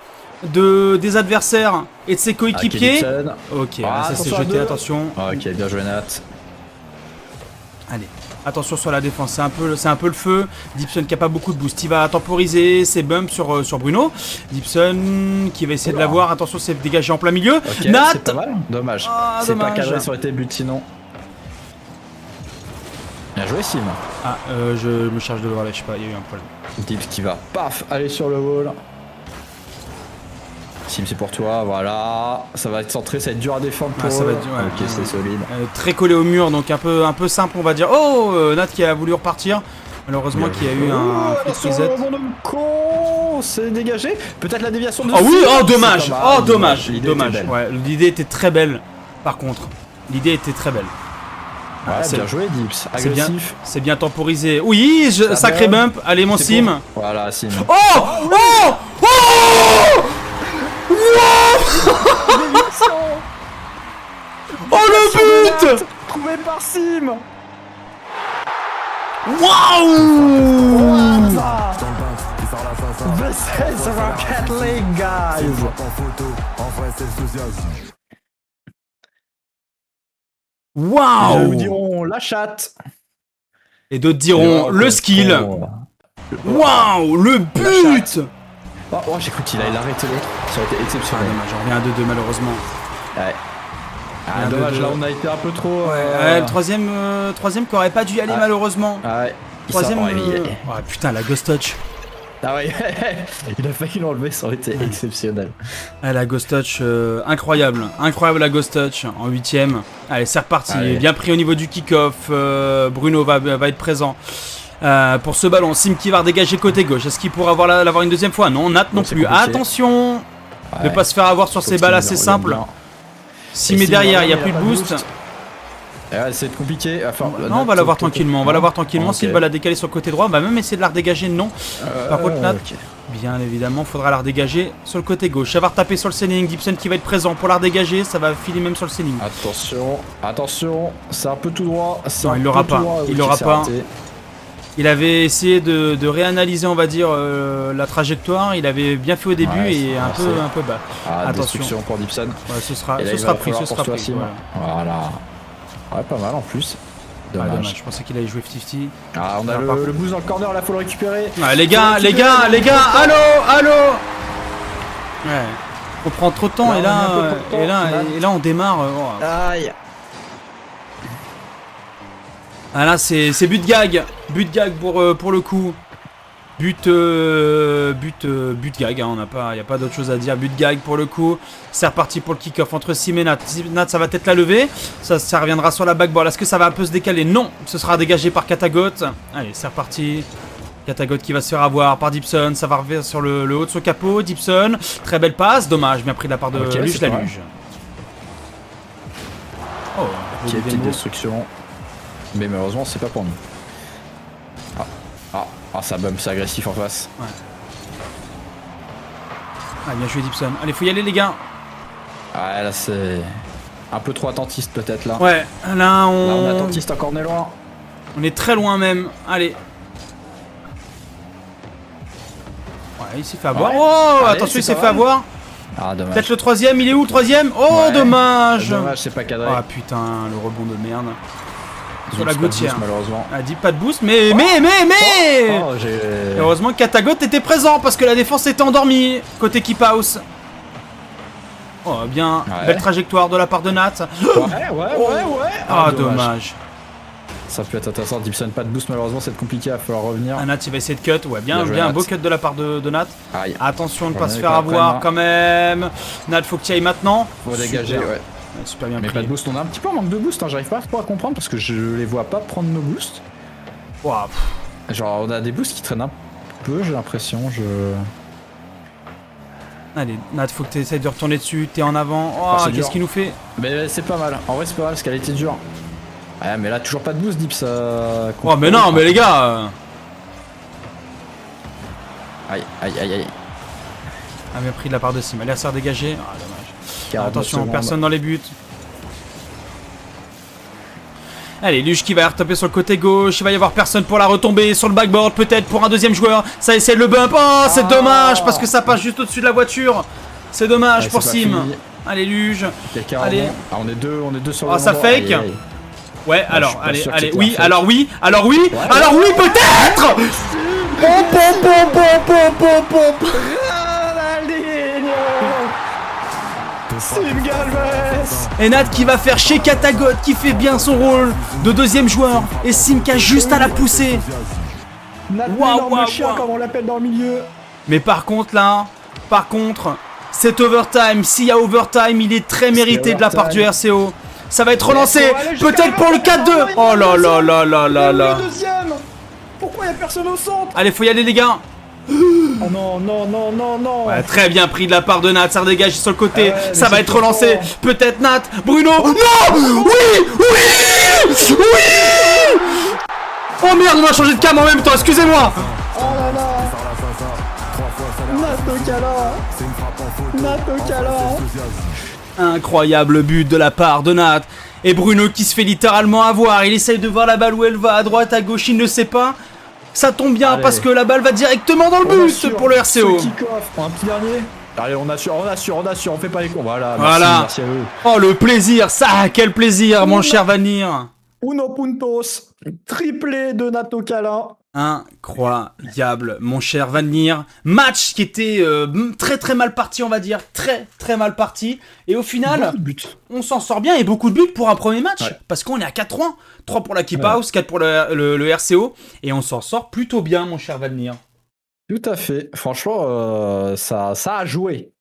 des adversaires et de ses coéquipiers. Ok, ça s'est jeté, attention. Ok, bien joué Nat. Allez. Attention sur la défense, c'est un peu le feu. Dibson qui a pas beaucoup de boost, il va temporiser ses bumps sur Bruno. Dibson qui va essayer de l'avoir, attention c'est dégagé en plein milieu. Okay, Nat, c'est pas mal, dommage. C'est pas cadré, ça aurait été but sinon. Bien joué Sim. Ah, je me charge de le voir là, je sais pas, il y a eu un problème. Dips qui va, paf, aller sur le wall. Sim c'est pour toi, voilà. Ça va être centré, ça va être dur à défendre pour ça eux. va être dur, ouais. Ok, c'est solide. Très collé au mur, donc un peu simple on va dire. Oh, Nat qui a voulu repartir. Malheureusement qu'il y a eu un reset. C'est dégagé. Peut-être la déviation de... Oh oui, oh dommage. Oh dommage. Dommage. Ouais, l'idée était très belle. Par contre, l'idée était très belle. Ouais, bien joué Dips, agressif. C'est bien temporisé. Oui, sacré bump. Allez mon Sim. Bon. Voilà Sim. Oh oh oh oh le but trouvé par Sim. Waouh. This is Rocket League, guys. Waouh. Nous dirons la chatte. Et d'autres diront le skill. Waouh, le but. Oh, j'ai cru qu'il allait l'arrêter l'autre. Ça aurait été exceptionnel. Dommage, on revient à 2-2 malheureusement. Ouais. Dommage, là on a été un peu trop... Ouais, le troisième qui aurait pas dû y aller malheureusement. Ouais. Troisième... putain, la ghost touch. Ah ouais, il a failli l'enlever, ça aurait été exceptionnel. La ghost touch, incroyable la ghost touch en 8ème. Allez, c'est reparti, bien pris au niveau du kick-off. Bruno va être présent pour ce ballon. Sim qui va redégager côté gauche. Est-ce qu'il pourra l'avoir une deuxième fois? Non, Nat non plus. Attention de ne pas se faire avoir sur ces balles assez simples. Sim est derrière, il n'y a plus de boost. Ouais, c'est compliqué. Enfin, non, on va l'avoir tranquillement. On va l'avoir tranquillement. Ok. S'il va la décaler sur le côté droit, on va même essayer de la redégager. Non. Par contre, Nat, ok. bien évidemment, faudra la redégager sur le côté gauche. Ça va retaper sur le ceiling. Gibson qui va être présent pour la redégager. Ça va filer même sur le ceiling. Attention, c'est un peu tout droit. Non, il l'aura pas. Il l'aura pas. Il avait essayé de réanalyser, on va dire, la trajectoire. Il avait bien fait au début et un peu bas. Attention. Destruction pour Gibson. Ouais, ce sera pris. Voilà. Ouais, pas mal en plus. Dommage. Je pensais qu'il allait jouer 50-50. Ah, on a le boost dans le corner, là, faut le récupérer. Ouais, les gars, allô. Ouais. On prend trop de temps et là on démarre. Aïe. Ah là c'est but gag pour le coup. But gag, hein, y a pas d'autre chose à dire. But gag pour le coup. C'est reparti pour le kick-off entre Sim et Nat. Nat, ça va peut-être la lever. Ça reviendra sur la backboard. Est-ce que ça va un peu se décaler? Non, ce sera dégagé par Katagot. Allez, c'est reparti. Katagot qui va se faire avoir par Dibson. Ça va revenir sur le haut de son capot. Dibson, très belle passe. Dommage, bien pris de la part de Luge la Luge. Oh, petite destruction. Mais malheureusement, c'est pas pour nous. Ça bump, c'est agressif en face. Ouais. Ah, bien joué Dibson. Allez, faut y aller les gars. Ouais, là c'est un peu trop attentiste peut-être là. Ouais, là on est attentiste encore, on est loin. On est très loin même. Allez. Ouais, il s'est fait avoir. Oh, allez, attention, il s'est fait avoir. Ah, dommage. Peut-être le troisième, il est où le troisième? Oh, ouais, dommage. Dommage, c'est pas cadré. Ah putain, le rebond de merde. Sur la gouttière. Malheureusement. Elle dit pas de boost, mais heureusement que Katagot était présent parce que la défense était endormie côté Keep House. Oh bien, belle trajectoire de la part de Nat. Ouais. Ah dommage. Ça peut être intéressant. Dibson pas de boost malheureusement, c'est compliqué, il va falloir revenir. Nat il va essayer de cut, ouais bien un beau cut de la part de Nat. Aïe. Attention de ne pas se faire avoir quand même. Nat faut que tu ailles maintenant. Faut dégager, ouais. Super bien mais pris. pas de boost, on a un petit peu en manque de boost, hein. J'arrive pas trop à comprendre parce que je les vois pas prendre nos boosts. Wow. Genre on a des boosts qui traînent un peu, j'ai l'impression. Allez, Nat, faut que tu essayes de retourner dessus, t'es en avant. Oh, qu'est-ce qu'il nous fait? Mais c'est pas mal, en vrai c'est pas mal parce qu'elle était dure. Ouais, mais là toujours pas de boost, Dips. Oh, mais non, mais les gars. Aïe. Ah, bien pris de la part de Sim, elle a l'air dégagée. Ah, dommage. Attention, personne dans les buts. Allez, Luge qui va retaper sur le côté gauche. Il va y avoir personne pour la retomber sur le backboard. Peut-être pour un deuxième joueur. Ça essaie de le bump. Oh, c'est dommage parce que ça passe juste au-dessus de la voiture. C'est dommage pour Sim. Allez, Luge. Allez. Ah, on est deux sur le ça fake. Aïe. Ouais, alors, allez, oui, alors oui, peut-être. Et Nat qui va faire chez Katagot, qui fait bien son rôle de deuxième joueur. Et Sim qui a juste à la pousser. Waouh, chien comme on l'appelle dans le milieu. Mais par contre là, cet overtime, s'il y a overtime, il est très mérité de la part du RCO. Ça va être relancé, peut-être pour le 4-2. Oh là là là là là là. Pourquoi il n'y a personne au centre? Allez, faut y aller les gars. Oh non. Ouais, très bien pris de la part de Nat, ça redégage sur le côté, ça va être relancé. Peut-être Nat, Bruno. Non. Oui. Oh merde, on a changé de cam en même temps, excusez-moi. Oh là là. Natokala. Incroyable but de la part de Nat. Et Bruno qui se fait littéralement avoir. Il essaye de voir la balle où elle va, à droite, à gauche, il ne sait pas. Ça tombe bien parce que la balle va directement dans le but pour le RCO. Un petit dernier. Allez, on assure, on fait pas les cons. Voilà. Merci à eux. Oh le plaisir, ça, quel plaisir, mon cher Vanir. Uno puntos, triplé de Natokala. Incroyable, mon cher Vanir. Match qui était très mal parti, on va dire. Très mal parti. Et au final, on s'en sort bien et beaucoup de buts pour un premier match. Ouais. Parce qu'on est à 4-3. 3 pour la Keep House, 4 pour le RCO. Et on s'en sort plutôt bien, mon cher Vanir. Tout à fait. Franchement, ça a joué.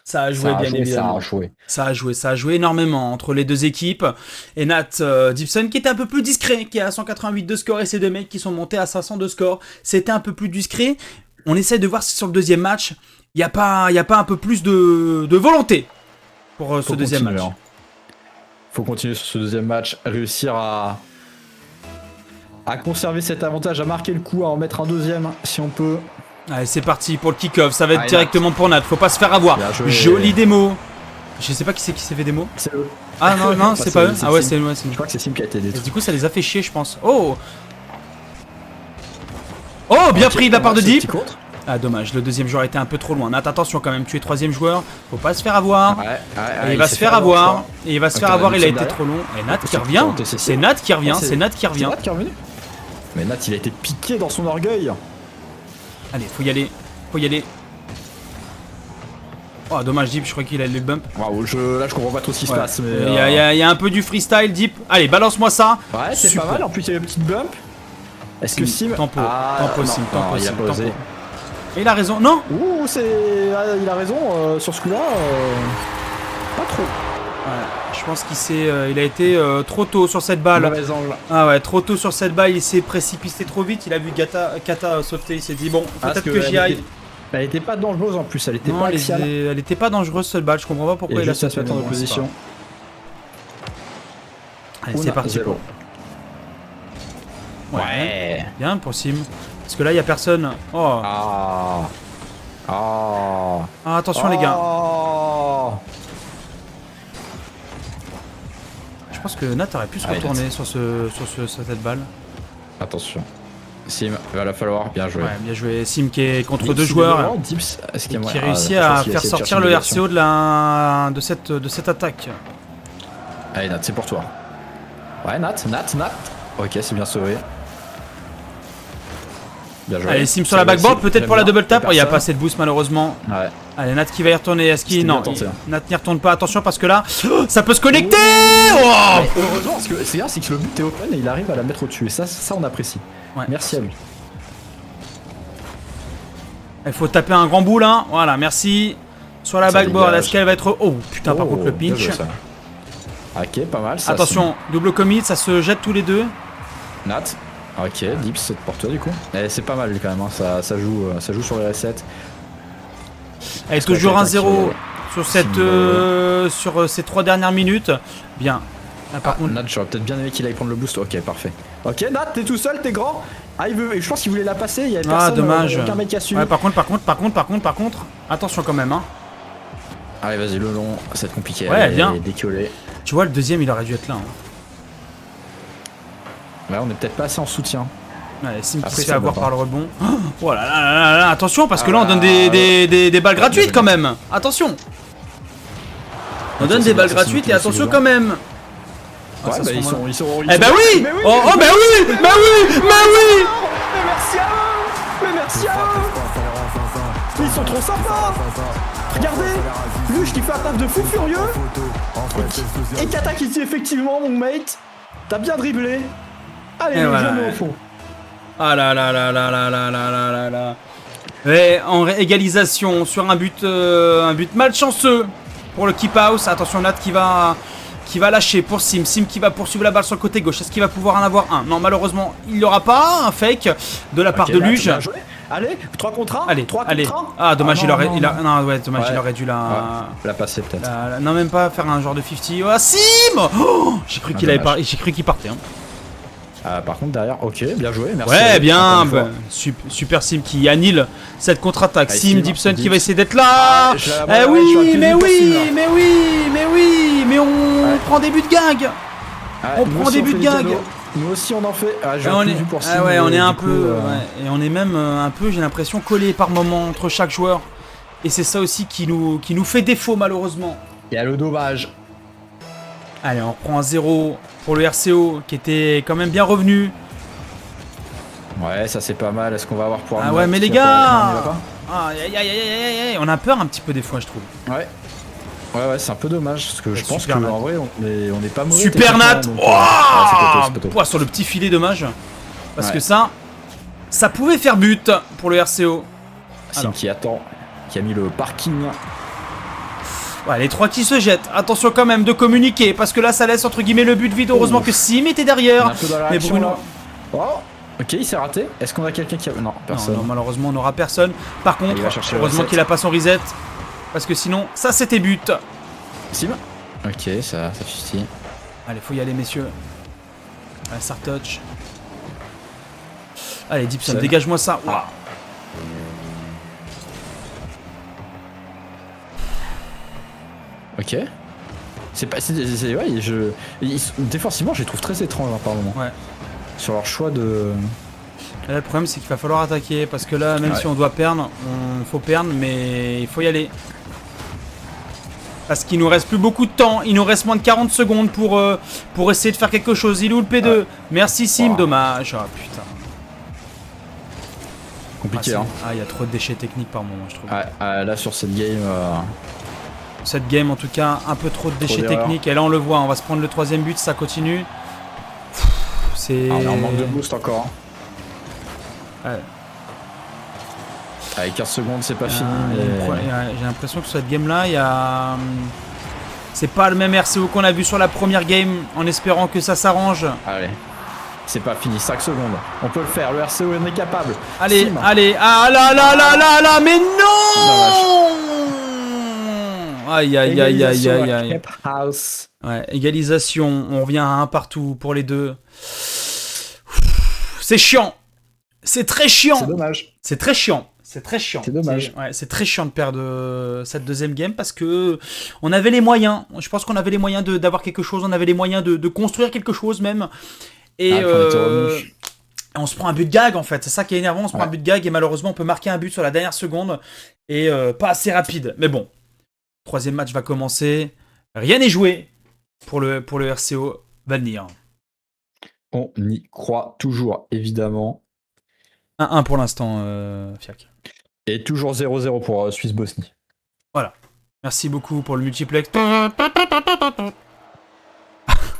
Ça a joué bien évidemment. Ça a joué énormément entre les deux équipes. Et Nat Dibson qui était un peu plus discret, qui est à 188 de score, et ces deux mecs qui sont montés à 500 de score. C'était un peu plus discret. On essaie de voir si sur le deuxième match, il n'y a pas un peu plus de volonté pour ce deuxième match. Faut continuer sur ce deuxième match, réussir à conserver cet avantage, à marquer le coup, à en mettre un deuxième si on peut. Allez, c'est parti pour le kick-off. Ça va être Allez, directement pour Nat. Faut pas se faire avoir. Bien joué. Jolie démo. Je sais pas qui c'est qui s'est fait démo. C'est eux. Ah non, non, c'est pas eux. Ah ouais, c'est nous. Je crois que c'est Sim qui a été détruit. Du coup, ça les a fait chier, je pense. Oh! Oh, bien pris de la part de Deep. Ah, dommage, le deuxième joueur était un peu trop loin. Nat, attention quand même, tu es troisième joueur. Faut pas se faire avoir. Et il va se faire avoir. Et il va se faire avoir, il a été trop long. Et Nat qui revient. C'est Nat qui revient, c'est Nat qui revient. C'est Nat qui est revenu. Mais Nat, il a été piqué dans son orgueil. Allez, faut y aller. Faut y aller. Oh, dommage, Deep, je crois qu'il a le bump. Waouh, là je comprends pas trop ce qui se passe. Mais il y a un peu du freestyle, Deep. Allez, balance-moi ça. Ouais, c'est pas mal. En plus, il y a une petite bump. Est-ce que Sim. Tempo, tempo, Sim, tempo, il a pas osé. Et il a raison, non? Ouh, il a raison sur ce coup-là. Pas trop. Ouais, je pense il a été trop tôt sur cette balle. Mauvais angle. Ah ouais, trop tôt sur cette balle, il s'est précipité trop vite. Il a vu Kata sauter, il s'est dit bon, peut-être que j'y aille. Elle était pas dangereuse en plus, elle était Non, pas axiale. elle était pas dangereuse cette balle, je comprends pas pourquoi il a sauté. Se mettre en opposition. Allez, c'est parti. Ouais. Bien pour Sim. Parce que là, il y a personne. Oh. Ah, attention les gars. Je pense que Nat aurait pu se retourner sur cette balle. Attention. Sim, il va falloir bien jouer. Ouais, bien joué. Sim qui est contre deux joueurs. Dips, qui réussit à faire sortir le RCO de cette attaque. Allez Nat, c'est pour toi. Ouais, Nat. Ok, c'est bien sauvé. Bien joué. Allez, Sim sur la backboard, peut-être pour la double tap. Il n'y a pas assez de boost malheureusement. Ouais. Allez, Nat qui va y retourner. Est-ce qu'il. Non, Nat n'y retourne pas. Attention parce que là, ça peut se connecter. Oh, heureusement, parce que c'est bien, c'est que le but est open et il arrive à la mettre au-dessus. Et ça on apprécie. Ouais. Merci à lui. Il faut taper un grand bout là. Voilà, merci. Sur la backboard, est-ce qu'elle va être. Oh putain, par contre le pinch. Ok, pas mal. Ça, attention, double commit, ça se jette tous les deux. Nat. Ok, Dips, c'est pour toi du coup. C'est pas mal quand même, hein. ça joue sur les resets. Elle est toujours 1-0 sur ces 3 dernières minutes. Bien. Là, par contre, Nat, j'aurais peut-être bien aimé qu'il aille prendre le boost. Ok, parfait. Ok, Nat, t'es tout seul, t'es grand. Ah, je pense qu'il voulait la passer. Il y a personne. Dommage. Aucun mec qui a suivi. Ouais, par contre, attention quand même. Hein. Allez, vas-y, le long, ça va être compliqué. Ouais, bien. Décoller. Tu vois, le deuxième, il aurait dû être là. Hein. Ouais, on est peut-être pas assez en soutien. Ouais, Sim qui se fait avoir par le rebond. Oh là là, attention, parce que là, on donne des balles gratuites quand même. Attention. On donne des balles gratuites et attention quand même. Ouais, bah ils sont. Eh bah oui! Oh bah oui! Bah oui! Bah oui! Mais merci à eux! Mais merci à eux! Ils sont trop sympas! Regardez! Luge qui fait un taf de fou furieux! Et Kata qui dit effectivement, mon mate, t'as bien dribblé! Allez, les genoux au fond! Ah là là là là là là là là là là! Et en égalisation sur un but malchanceux pour le keep house. Attention, Nat qui va lâcher pour Sim. Sim qui va poursuivre la balle sur le côté gauche. Est-ce qu'il va pouvoir en avoir un? Non, malheureusement, il n'y aura pas. Un fake de la part de Luge. Allez, 3 contre 1. Allez, 3 allez. Contre 1. Ah, dommage, il aurait dû la passer peut-être. Non, même pas faire un genre de 50. Oh, Sim! Oh, j'ai cru qu'il partait. Hein. Par contre, derrière, ok, bien joué, merci. Ouais, bien. Super Sim qui annule cette contre-attaque. Sim, Dipson qui va essayer d'être là. Mais on prend des buts de gag. On prend des buts de gag. Nous aussi on en fait. On est un peu. Et on est même un peu, j'ai l'impression, collé par moment entre chaque joueur. Et c'est ça aussi qui nous fait défaut malheureusement. Il y a le dommage. Allez, on reprend un 0 pour le RCO qui était quand même bien revenu. Ouais, ça c'est pas mal. Est-ce qu'on va avoir pour ouais, mais les gars, on a peur un petit peu des fois, je trouve. Ouais, c'est un peu dommage parce que je pense qu'en vrai on est pas mauvais. Super Nat. Sur le petit filet, dommage. Parce que ça pouvait faire but pour le RCO. Sim qui attend, qui a mis le parking. Ouais, les 3 qui se jettent. Attention quand même de communiquer parce que là ça laisse entre guillemets le but vide. Heureusement que Sim était derrière. Mais Bruno. Ok, il s'est raté. Est-ce qu'on a quelqu'un qui a. Non, personne. Non, malheureusement on n'aura personne. Par contre, heureusement qu'il a pas son reset. Parce que sinon, ça c'était but. Sim. Ok, ça suffit. Allez, faut y aller, messieurs. Allez, Sartouch. Allez, Dipson, dégage-moi ça. Wow. Ok. C'est pas. Ouais, défensivement, je les trouve très étranges par moment. Ouais. Sur leur choix de. Là, le problème, c'est qu'il va falloir attaquer. Parce que là, même si on doit perdre, faut perdre, mais il faut y aller. Parce qu'il nous reste plus beaucoup de temps. Il nous reste moins de 40 secondes pour essayer de faire quelque chose. Il est où le P2 ? Merci, Sim. Dommage. Ah, putain. Compliqué, hein. Ah, il y a trop de déchets techniques par moment, je trouve. Là, sur cette game. Cette game, en tout cas, un peu trop de déchets techniques. Et là, on le voit. On va se prendre le 3ème but. Ça continue. C'est. On est en manque de boost encore. Ouais. Avec 15 secondes, c'est pas fini. J'ai l'impression que sur cette game-là, il y a. C'est pas le même RCO qu'on a vu sur la première game, en espérant que ça s'arrange. Allez. C'est pas fini, 5 secondes. On peut le faire, le RCO en est capable. Allez, Sim. allez. Ah là là là là là, mais non! Aïe aïe aïe aïe aïe aïe. Ouais, égalisation, on revient à un partout pour les deux. C'est chiant. C'est très chiant. C'est dommage. C'est très chiant. C'est très chiant. C'est dommage. C'est très chiant de perdre cette deuxième game parce que on avait les moyens. Je pense qu'on avait les moyens d'avoir quelque chose. On avait les moyens de construire quelque chose même. Et on se prend un but de gag en fait. C'est ça qui est énervant. On se prend un but de gag et malheureusement on peut marquer un but sur la dernière seconde et pas assez rapide. Mais bon, troisième match va commencer. Rien n'est joué pour le RCO Vanir. On y croit toujours, évidemment. 1-1 pour l'instant, Fiac. Et toujours 0-0 pour Suisse-Bosnie. Voilà. Merci beaucoup pour le multiplex.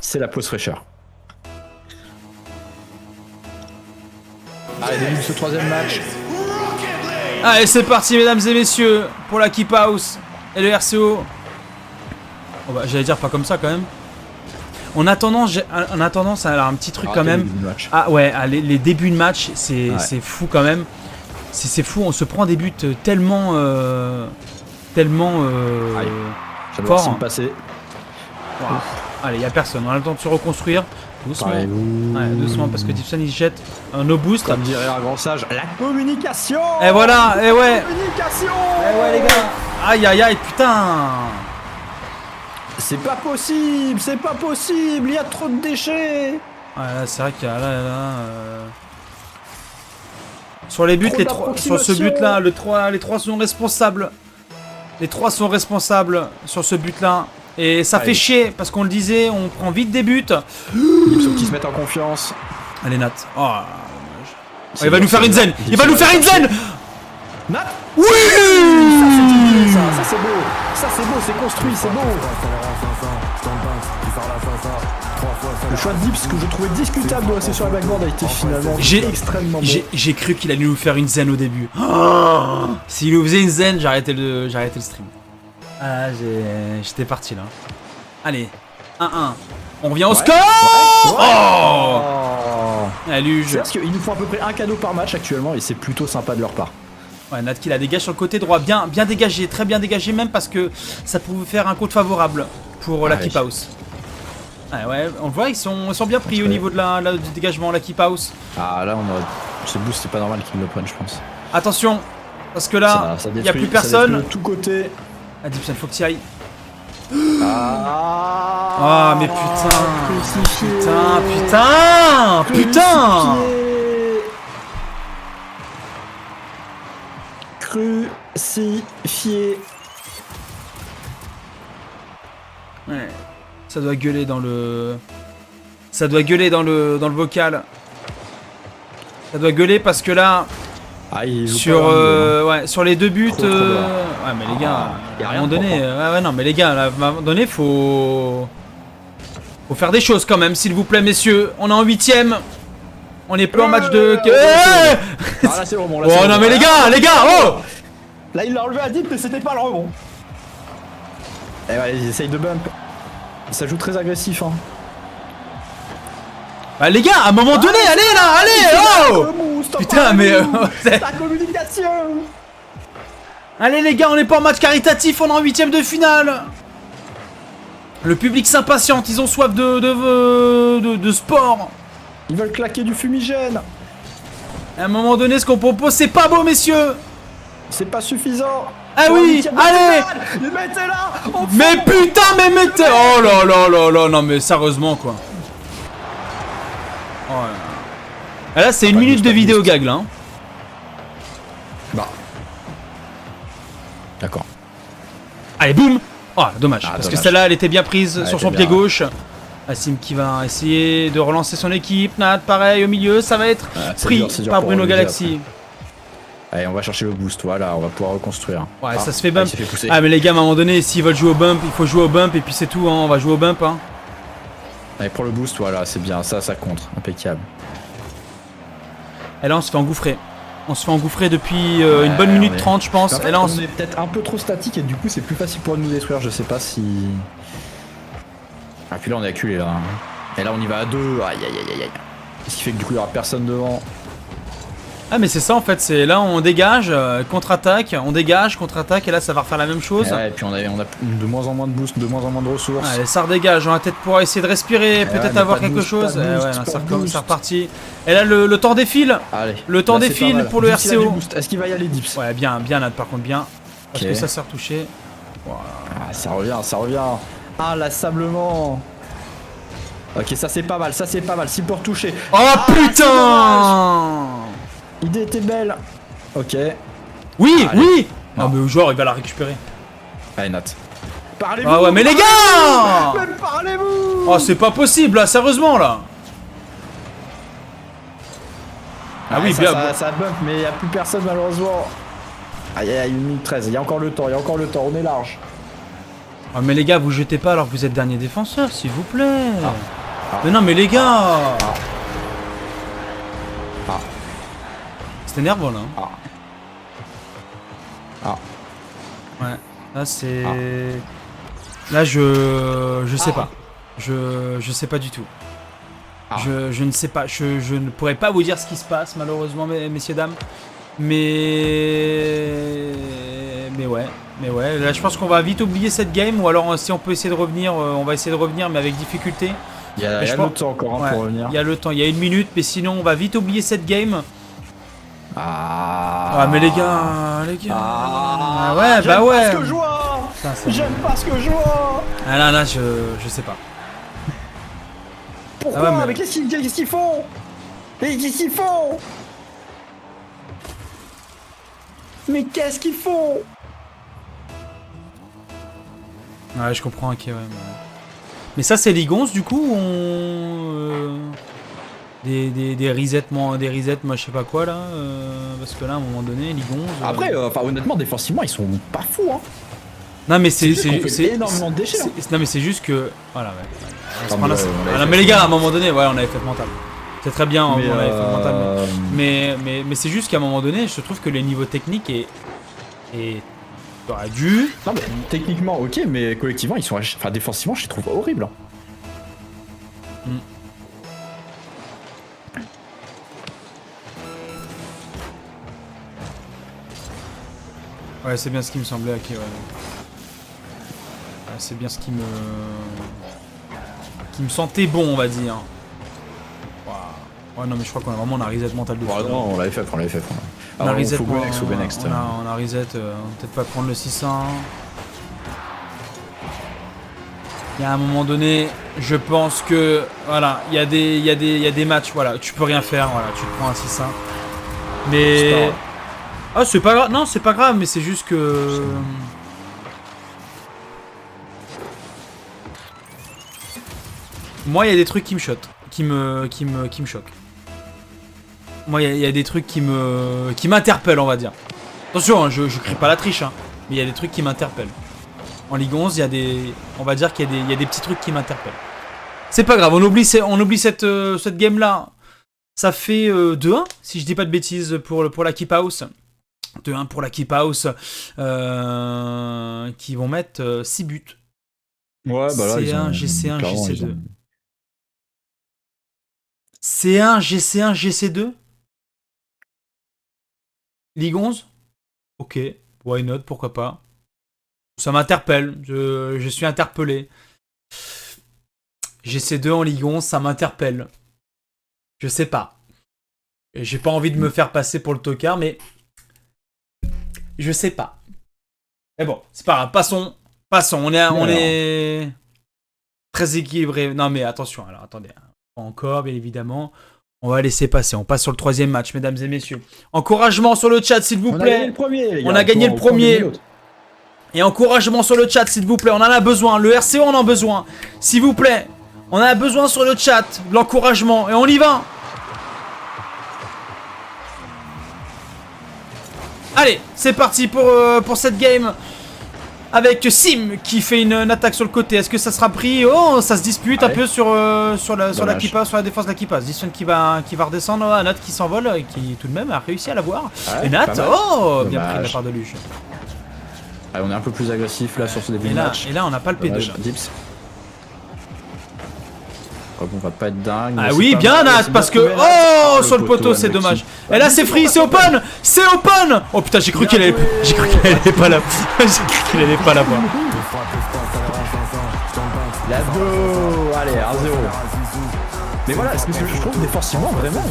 C'est la pause fraîcheur. Allez, début de ce troisième match. Allez, c'est parti, mesdames et messieurs, pour la Keep House et le RCO. Oh bah, j'allais dire pas comme ça quand même. On a tendance à avoir un petit truc quand même. Ah ouais, les débuts de match, c'est fou quand même. C'est fou, on se prend des buts tellement fort. Passer. Wow. Allez, il n'y a personne, on a le temps de se reconstruire. Doucement. Ouais, doucement parce que Dipson il jette un no boost. Comme dirait un grand sage, la communication. Et voilà, et ouais. Communication. Et ouais les gars. Aïe aïe aïe, putain. C'est pas possible, il y a trop de déchets. Ouais, là c'est vrai qu'il y a sur les buts, sur ce but là, les trois sont responsables. Les trois sont responsables sur ce but là. Et ça fait chier parce qu'on le disait, on prend vite des buts. Gibson qui se met en confiance. Allez Nat. Oh, il va nous faire une zen. Il va nous faire une zen. Nat. Oui. Ça c'est beau. Ça c'est beau, c'est construit, c'est beau. Le choix de Dips que je trouvais discutable de rester sur la backboard a été finalement extrêmement beau. J'ai cru qu'il allait nous faire une zen au début. Oh, s'il nous faisait une zen, j'arrêtais le stream. Ah, j'étais parti là. Allez, 1-1. On revient au score. Allez, c'est parce qu'ils nous font à peu près un cadeau par match actuellement et c'est plutôt sympa de leur part. Ouais, Nat qui la dégage sur le côté droit, bien dégagé, très bien dégagé même parce que ça pouvait faire un compte favorable pour la Keep House. Ouais, on le voit, ils sont bien pris au niveau du dégagement, la Keep House. Ah là, ce boost, c'est pas normal qu'ils me le prennent, je pense. Attention, parce que là, il n'y a plus personne. De tous côtés. Ah, Dipson, faut que tu y ailles. Ah, mais putain. Crucifié. Ouais. Ça doit gueuler dans le vocal. Ça doit gueuler parce que là, sur les deux buts, ouais mais les gars, à un moment donné, non mais les gars, à un moment donné, faut faire des choses quand même, s'il vous plaît, messieurs. On est en 8ème. On est plus en match de. Là c'est le rebond. Oh non mais les gars, oh. Là il l'a enlevé à Deep mais c'était pas le rebond. Et ouais, ils essayent de bump. Ça joue très agressif hein. Bah les gars, à un moment donné, allez oh. Putain mais la communication. Allez les gars, on est pas en match caritatif, on est en 8ème de finale. Le public s'impatiente, ils ont soif de sport. Ils veulent claquer du fumigène. À un moment donné, ce qu'on propose, c'est pas beau, messieurs. C'est pas suffisant. Ah oui, allez. Mettez-la. Mais putain, mais mettez... Oh là là là là, non mais sérieusement, quoi. Oh là là. Ah, là, c'est une minute de vidéo gag, là. Hein. Bah. D'accord. Allez, boum. Oh, dommage, parce dommage. que celle-là, elle était bien prise Ouais, sur son était pied bien. gauche. Assim qui va essayer de relancer son équipe. Nat, pareil, au milieu, ça va être C'est pris dur, c'est dur par pour Bruno reviser Galaxy. Allez, on va chercher le boost, voilà, on va pouvoir reconstruire. Ouais, Ah, ça se fait il bump. s'est fait pousser. Ah, mais les gars, à un moment donné, s'ils veulent jouer au bump, il faut jouer au bump et puis c'est tout, hein, on va jouer au bump. Hein. Allez, prends le boost, voilà, c'est bien, ça contre, impeccable. Et là, on se fait engouffrer. On se fait engouffrer depuis une bonne minute 30, je pense. En fait, Et là, on est peut-être un peu trop statique et du coup, c'est plus facile pour nous détruire, je sais pas si... Ah, puis là, on est acculé, là. Et là, on y va à deux, aïe aïe aïe aïe. Ce qui fait que du coup, il y aura personne devant. Ah, mais c'est ça en fait, c'est là on dégage, contre-attaque, on dégage, contre-attaque, et là ça va refaire la même chose. Ouais, et puis on a de moins en moins de boost, de moins en moins de ressources. Allez, ça redégage, on va peut-être pouvoir essayer de respirer, peut-être mais avoir pas de quelque boost, chose. pas de boost, Ouais, non, pas ça de recommence, boost. c'est reparti. Et là le temps défile. Allez. Le temps là, c'est défile pas mal. pour le Dips, il a du RCO. boost. Est-ce qu'il va y aller, Dips? Ouais, bien Nat par contre, bien. Parce Ok. que ça s'est retouché. Voilà. Ah, ça revient, ça revient. Ah, l'assablement. Ok, ça c'est pas mal, ça c'est pas mal. Si pour toucher. Oh putain! L'idée était belle. Ok. Oui, Allez. oui! Non. Non mais genre il va la récupérer. Allez, Nat. Parlez-vous. Ah ouais, mais les gars! Même parlez-vous. Oh, c'est pas possible là, sérieusement là! Ah oui, ça, bien. ça bump, mais il a plus personne malheureusement. Aïe aïe aïe, 1 minute 13. Il y a encore le temps, on est large. Ah mais les gars, vous jetez pas alors que vous êtes dernier défenseur, s'il vous plaît. Ah. Mais non mais les gars. Ah. C'est énervant là. Hein. Ah. Ouais. Là c'est. Là je sais pas. Je sais pas du tout. Ah. Je ne sais pas. Je ne pourrais pas vous dire ce qui se passe malheureusement messieurs dames. Mais ouais, là je pense qu'on va vite oublier cette game, ou alors si on peut essayer de revenir, on va essayer de revenir mais avec difficulté. Il y a le temps encore Ouais, pour revenir. il y a le temps, il y a 1 minute, mais sinon on va vite oublier cette game. Ah. Ah mais les gars. Ah, ouais, bah ouais. J'aime pas ce que je vois. Putain, ça- J'aime pas ce que je vois. Ah là je sais pas. Pourquoi? Ah ouais, mais- Mais qu'est-ce qu'ils font? Mais qu'est-ce qu'ils font? Mais qu'est-ce qu'ils font? Ouais, je comprends, ok, ouais. Mais ça c'est Ligue 11 du coup, ou des resets, moi je sais pas quoi là, parce que là à un moment donné, Ligue 11... Après, honnêtement, défensivement, ils sont pas fous, hein. Non mais c'est juste qu'on fait énormément de déchets, hein. Non mais c'est juste que... Voilà, ouais. On se Ah, prend là, mais c'est- ouais, on avait Voilà, fait mais les gars, mental. à un moment donné, ouais, on avait fait mental. C'est très bien, on avait fait mental. Mais c'est juste qu'à un moment donné, je trouve que le niveau technique est aurait dû... Non, mais techniquement, ok, mais collectivement, ils sont. Enfin, défensivement, je les trouve horribles. Hein. Ouais, c'est bien ce qui me semblait, ok, ouais. Ouais, c'est bien ce qui me sentait bon, on va dire. Ouais, non, mais je crois qu'on a vraiment un reset mental de fou. Ouais, non, on l'avait fait. On a Alors, reset faut go next ou go next. on a reset, peut-être pas prendre le 600. Il y a un moment donné, je pense que voilà, il y a des matchs, voilà, tu peux rien faire, voilà, tu te prends un 600. Mais ah, c'est pas grave, non, c'est pas grave, mais c'est juste que moi, il y a des trucs qui me choquent, qui me choquent. Moi, il y a des trucs qui m'interpellent, on va dire. Attention, hein, je crie pas la triche, hein, mais il y a des trucs qui m'interpellent. En Ligue 11, on va dire qu'il y a des petits trucs qui m'interpellent. C'est pas grave, on oublie cette game là. Ça fait 2-1, si je dis pas de bêtises, pour la Keep House. 2-1 pour la Keep House, qui vont mettre 6 buts. Ouais, bah là, C1, GC1, GC2. C1, GC1, GC2. Ligue 11. Ok, why not, pourquoi pas. Ça m'interpelle, je suis interpellé. GC2 en Ligue 11, ça m'interpelle. Je sais pas. J'ai pas envie de me faire passer pour le tocard, mais... Je sais pas. Mais bon, c'est pas grave. Passons. On est très équilibré. Non mais attention, alors attendez. Pas encore, bien évidemment. On va laisser passer. On passe sur le 3e match, mesdames et messieurs. Encouragement sur le chat, s'il vous plaît. On a gagné le premier, les gars. On a gagné le premier. Et encouragement sur le chat, s'il vous plaît. On en a besoin. Le RCO en a besoin. S'il vous plaît. On a besoin sur le chat de l'encouragement. Et on y va. Allez, c'est parti pour cette game. Avec Sim qui fait une attaque sur le côté. Est-ce que ça sera pris? Oh, ça se dispute un peu sur la Kippa, sur la défense de la Kippa. Zisson qui va redescendre. Oh, Nat qui s'envole et qui tout de même a réussi à l'avoir. Ouais, et Nat, oh, bien Dommage. pris de la part de Luche. Allez, on est un peu plus agressif là sur ce début de match. Et là, on n'a pas le P2. Dommage. Là. Dips. On va pas être dingue. Ah mais oui, c'est pas bien mal, Nat, c'est parce que... bien trouvé, Nat. Oh, Ah, sur le poteau, c'est unlucky. dommage. Et là, c'est free, c'est open. C'est open. Oh putain, j'ai cru qu'elle allait pas là. J'ai cru qu'elle allait pas la voir. Let's go. Allez, 1-0. Mais voilà, ce que je trouve défensivement, vraiment...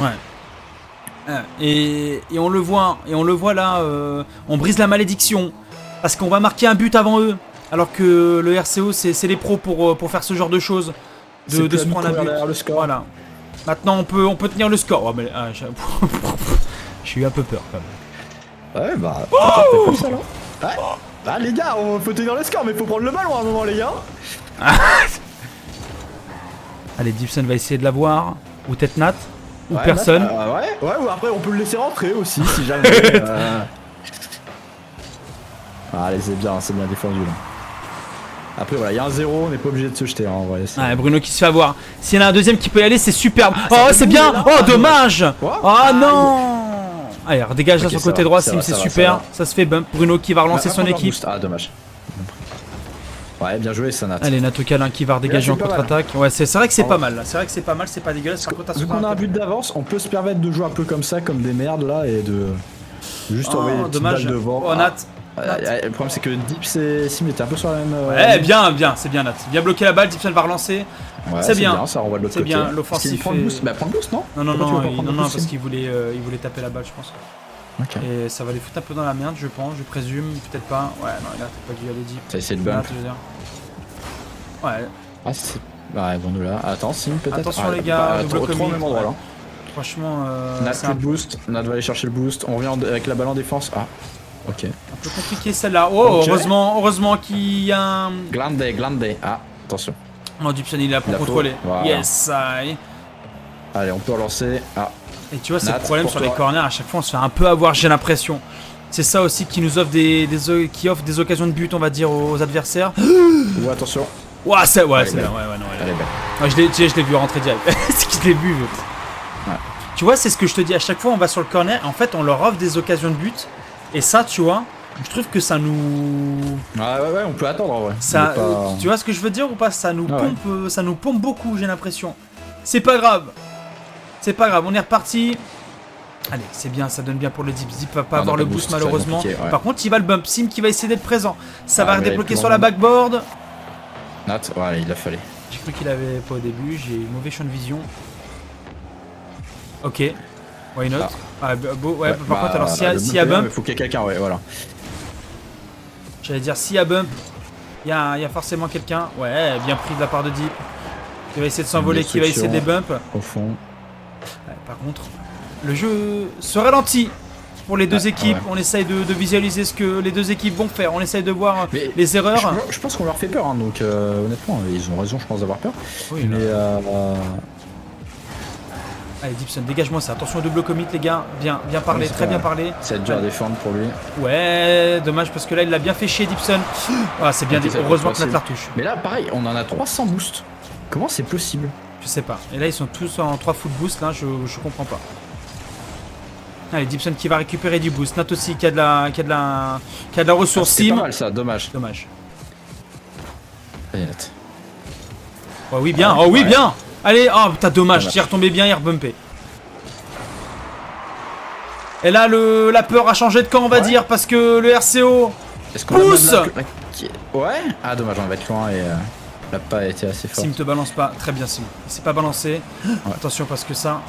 Ouais. Et on le voit là, on brise la malédiction. Parce qu'on va marquer un but avant eux. Alors que le RCO, c'est les pros pour faire ce genre de choses. De se prendre un but. Le score. Voilà. Maintenant, on peut tenir le score. Oh, mais, j'ai eu un peu peur quand même. Ouais, bah... Oh comme ça, là. Ouais. Ah, les gars, faut tenir le score, mais faut prendre le ballon à un moment, les gars. Allez, Dibson va essayer de l'avoir. Ou peut-être Nat. Ou Ouais, personne. ouais, ou après on peut le laisser rentrer aussi si jamais. Allez, c'est bien défendu là. Après voilà, il y a un 0, on n'est pas obligé de se jeter hein, en vrai. Ouais, Bruno qui se fait avoir. S'il y en a un deuxième qui peut y aller, c'est superbe. Oh, c'est bien. là. Oh, dommage. Quoi Oh non. Allez, redégage là Ok, sur le ça côté va, droit, ça Sim, va, c'est ça va, super. ça va. Ça se fait bump. Bruno qui va relancer son équipe. Ah, dommage. Ouais, bien joué, ça Nat. Allez, Nato Calin qui va redégager en c'est pas contre-attaque. Ouais, c'est vrai que c'est Ah pas ouais. mal là. C'est vrai que c'est pas mal, c'est pas dégueulasse. Par contre, Vu qu'on a un but d'avance, on peut se permettre de jouer un peu comme ça, comme des merdes là, et de juste envoyer des petites dommage. balles devant. Oh, Nat. Le problème c'est que Dips et Sim étaient un peu sur la même. Ouais, bien, c'est bien Nat. Bien bloqué la balle, Dibson va relancer. Ouais, c'est bien. Ça renvoie de l'autre C'est côté. bien, l'offensif Prend le est- boost. Bah, prends le boost, non Non, Pourquoi tu veux pas prendre le non, boost, parce Sim qu'il voulait taper la balle, je pense. Ok. Et ça va les foutre un peu dans la merde, je pense, je présume. Peut-être pas. Ouais, non, là, t'as pas dû aller deep. T'as essayé de Nat, bump. je veux dire. Ouais, Ah, c'est. Ouais, bon, nous là. Attends, Sim, peut-être. Attention, les gars, double trop au commit, même endroit ouais. là. franchement, Nat c'est fait le boost. Nat va aller chercher le boost. On revient avec la balle en défense. Ah, ok. un peu compliqué celle-là. Oh, Ok. heureusement qu'il y a un. Glande. Ah, attention. Non, Dibson il est là pour Il a contrôler. faux. Voilà. Yes, aïe. Allez, on peut relancer. Ah, Et tu vois, c'est Nat, le problème pour sur les toi. corners, à chaque fois on se fait un peu avoir, j'ai l'impression. C'est ça aussi qui nous offre qui offre des occasions de but, on va dire, aux adversaires. ou attention. Ouah, c'est Elle est c'est belle. là, ouais, non, elle est Elle est belle. Ouais, je l'ai vu rentrer direct. C'est que je l'ai vu. Ouais. Tu vois, c'est ce que je te dis. À chaque fois, on va sur le corner. En fait, on leur offre des occasions de but. Et ça, tu vois, je trouve que ça nous. Ouais, on peut attendre en vrai. Ça, On est pas- tu vois ce que je veux dire ou pas? Ça nous Ah ouais. pompe, ça nous pompe beaucoup. J'ai l'impression. C'est pas grave. C'est pas grave. On est reparti. Allez, c'est bien. Ça donne bien pour le Dip. Dip va pas Ah, avoir on a le pas de boost boost, ça va être malheureusement. compliqué, ouais. Par contre, il va le bump. Sim qui va essayer d'être présent. Ça Ah, va mais redébloquer plus sur la loin. backboard. Nat, ouais, il a fallu. J'ai cru qu'il avait pas au début, j'ai eu mauvais champ de vision. Ok, why not? Ah, ouais, par contre, alors s'il y a bump, Il faut qu'il y ait quelqu'un, ouais, voilà. j'allais dire s'il y a bump, il y a forcément quelqu'un. Ouais, bien pris de la part de Deep. Qui va essayer de s'envoler, qui va essayer des bumps. Au fond. Ouais, par contre, le jeu se ralentit pour les deux équipes. ouais. On essaye de visualiser ce que les deux équipes vont faire. On essaye de voir Mais les erreurs. Je pense qu'on leur fait peur, hein, donc honnêtement, ils ont raison, je pense, d'avoir peur. Oui, Mais allez, Dibson, dégage-moi ça. Attention au double commit, les gars. Bien parlé, c'est très pas bien mal. parlé. ça va être dur à défendre pour lui. Ouais, dommage parce que là il l'a bien fait chier Dibson. Ah, c'est bien Ok, dit. ça va Heureusement être que Nat possible. la retouche. Mais là, pareil, on en a 300 boosts. Comment c'est possible? Je sais pas. Et là ils sont tous en 3 full boost là, je comprends pas. Allez, Dibson qui va récupérer du boost. Nat aussi qui a de la ressource. C'est Sim. pas mal ça, dommage. Dommage. Allez, Nat. Oh oui bien, Ah, oh oui ouais. bien. Allez, oh putain dommage, Dommage. t'y es retombé bien, il rebumpé. Et là la peur a changé de camp on va Ouais. dire parce que le RCO. Est-ce qu'on a Pousse Ouais. Ah, dommage, on va être loin et. n'a pas été assez fort. Sim te balance pas. Très bien, Sim. Il s'est pas balancé. Ouais. Attention parce que ça...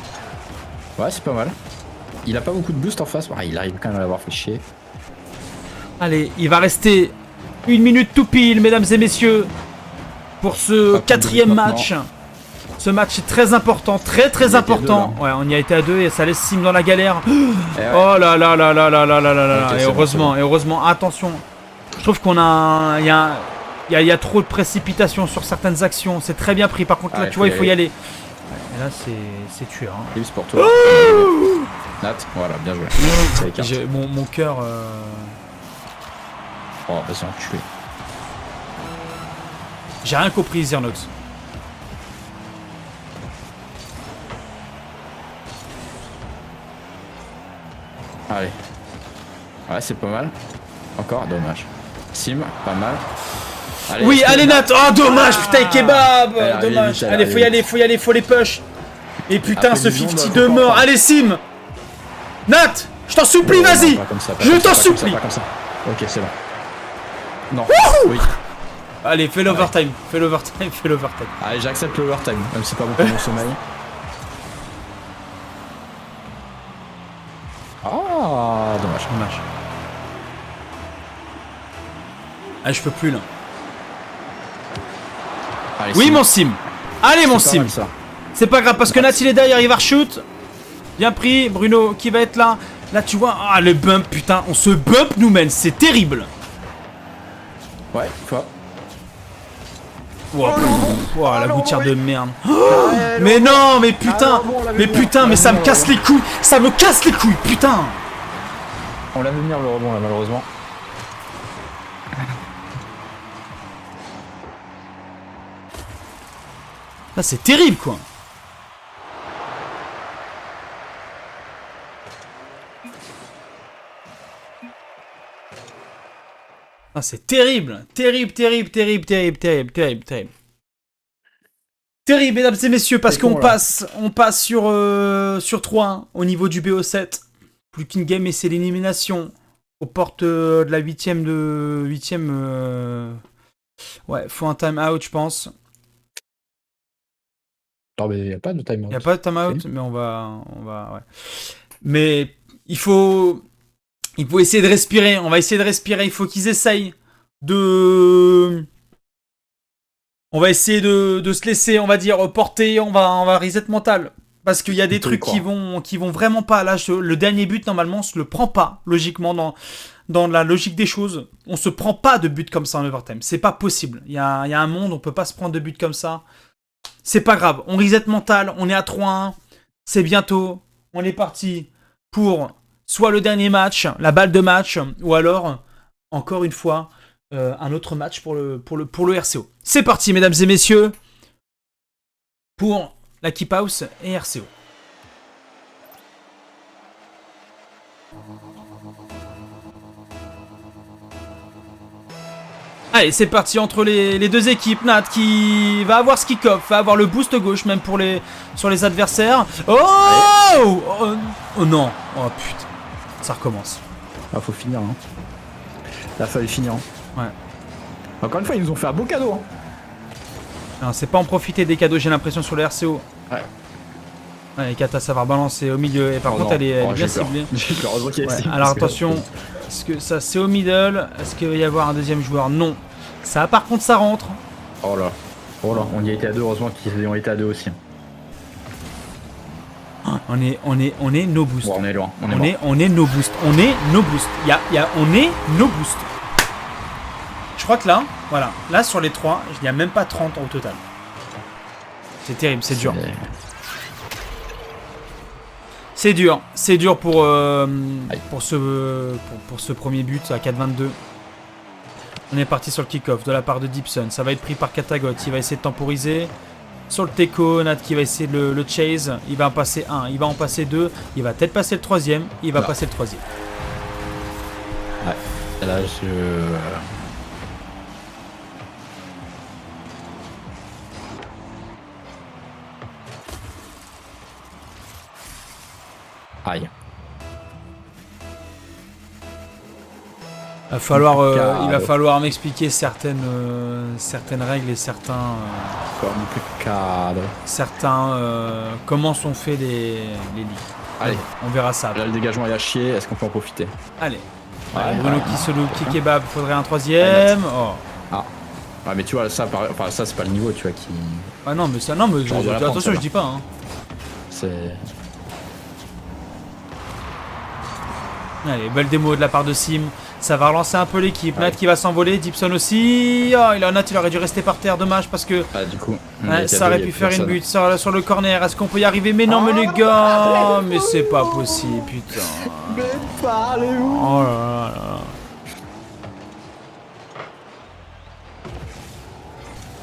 Ouais, c'est pas mal. Il a pas beaucoup de boost en face. Ouais, il arrive quand même à l'avoir fait chier. Allez, il va rester 1 minute tout pile, mesdames et messieurs, pour ce Pas prendre de 4e but match. Ce match est très important, très important. Ouais, on y a été à 2 et ça laisse Sim dans la galère. Ouais. Oh là là là là là là là là là. Ok, Et c'est heureusement, bon, et heureusement, attention. Je trouve qu'on a, il y a trop de précipitation sur certaines actions. C'est très bien pris. Par contre, là, Ouais, tu vois, il faut y aller. Et là, c'est tueur. Hein. Tips pour toi. Nat, voilà, bien joué. C'est les cartes. Mon cœur. Oh, vas-y, enculé. J'ai rien compris, Zernox. Allez. Ouais, c'est pas mal. Encore, dommage. Sim, pas mal. Allez, Oui, est-ce que allez Nat. Oh dommage, putain, kebab. Elle arrive Dommage. vite, elle Allez, arrive faut y aller, faut les push. Et putain, Après, ce disons, 50 bah, de faut mort. pas- Allez, Sim. Nat, je t'en supplie, Non, vas-y. pas comme ça, pas Je comme ça, t'en pas comme ça, supplie. pas comme ça. Ok, c'est bon. Non. Oui. Allez, fais l'overtime, fais l'overtime, fais l'overtime. Allez, j'accepte l'overtime, même si c'est pas bon pour mon sommeil. Ah, dommage. Dommage. Ah, je peux plus là. Allez, Oui, Sim. mon Sim. Allez, mon C'est pas Sim. mal, ça. C'est pas grave parce que Nat il est derrière, il va reshoot. Bien pris, Bruno qui va être là. Là, tu vois, ah le bump, putain, on se bump nous mène, c'est terrible. Ouais, quoi. Wow, la gouttière de merde. Mais non, mais putain, mais putain, mais ça me casse les couilles, ça me casse les couilles, putain. On l'a vu venir le rebond là, malheureusement. Là, c'est terrible quoi. Ah, c'est terrible, terrible, terrible, terrible, terrible, terrible, terrible, terrible. Terrible, mesdames et messieurs, parce C'est con, qu'on là. passe sur 3-1 au niveau du BO7. Plus qu'une game et c'est l'élimination aux portes de la 8ème de... 8ème... Ouais, faut un time out, je pense. Non, mais y a pas de timeout. Il n'y a pas de time out, Si. mais on va... Ouais. Mais il faut essayer de respirer, on va essayer de respirer, il faut qu'ils essayent de... On va essayer de se laisser, on va dire, porter, on va reset mental. Parce qu'il y a des On peut y trucs qui vont vraiment pas. Là, le dernier but, normalement, on se le prend pas, logiquement, dans la logique des choses. On se prend pas de but comme ça en overtime. C'est pas possible. Il y a un monde, on peut pas se prendre de but comme ça. C'est pas grave. On reset mental, on est à 3-1. C'est bientôt. On est parti pour soit le dernier match, la balle de match, ou alors, encore une fois, un autre match pour le RCO. C'est parti, mesdames et messieurs, pour la Keep House et RCO. Allez, c'est parti entre les deux équipes. Nat qui va avoir ce kick-off, va avoir le boost gauche même sur les adversaires. Oh non. Oh putain. Ça recommence. Ah, faut finir, hein. Là, fallait finir. Hein. Ouais. Encore une fois, ils nous ont fait un beau cadeau. Hein. Non, c'est pas en profiter des cadeaux, j'ai l'impression, sur le RCO. Ouais. Ouais, Kata, ça va rebalancer au milieu. Et par Oh contre, non. elle est Oh, bien j'ai peur. ciblée. J'ai peur, heureusement qu'il y a Ouais, Sim, alors parce que- attention, est-ce que ça c'est au middle? Est-ce qu'il va y avoir un deuxième joueur? Non. Ça par contre ça rentre. Oh là. Oh là, on y a été à deux, heureusement qu'ils ont été à deux aussi. On est no boost. Bon, on est loin. On est mort. On est no boost. On est no boost. On est no boost. Je crois que là, voilà, là sur les 3, il n'y a même pas 30 au total. C'est terrible, c'est dur. C'est dur pour ce premier but à 4-22. On est parti sur le kick-off de la part de Dipson. Ça va être pris par Katagot. Il va essayer de temporiser. Sur le Teco, Nat qui va essayer de le chase. Il va en passer un, il va en passer deux. Il va peut-être passer le troisième. Il va passer le troisième. Ouais. Là, Aïe. Il va falloir m'expliquer certaines règles et certains comment sont faits les lits. Allez, on verra ça. Là, le dégagement est à chier, est-ce qu'on peut en profiter? Allez. Bruno qui se loue, qui kebab, faudrait un troisième. Oh. Ah. Ouais, mais tu vois, ça c'est pas le niveau, tu vois, qui... Ah non, mais attention, je dis pas. Hein. C'est... Allez, belle démo de la part de Sim. Ça va relancer un peu l'équipe. Nat qui va s'envoler, Dipson aussi. Oh, Nat, il aurait dû rester par terre, dommage parce que... Ah, du coup... ça aurait pu faire une but sur le corner. Est-ce qu'on peut y arriver? Mais non, mais les gars, mais c'est pas possible, putain. Mais parlez-vous. Oh là là là.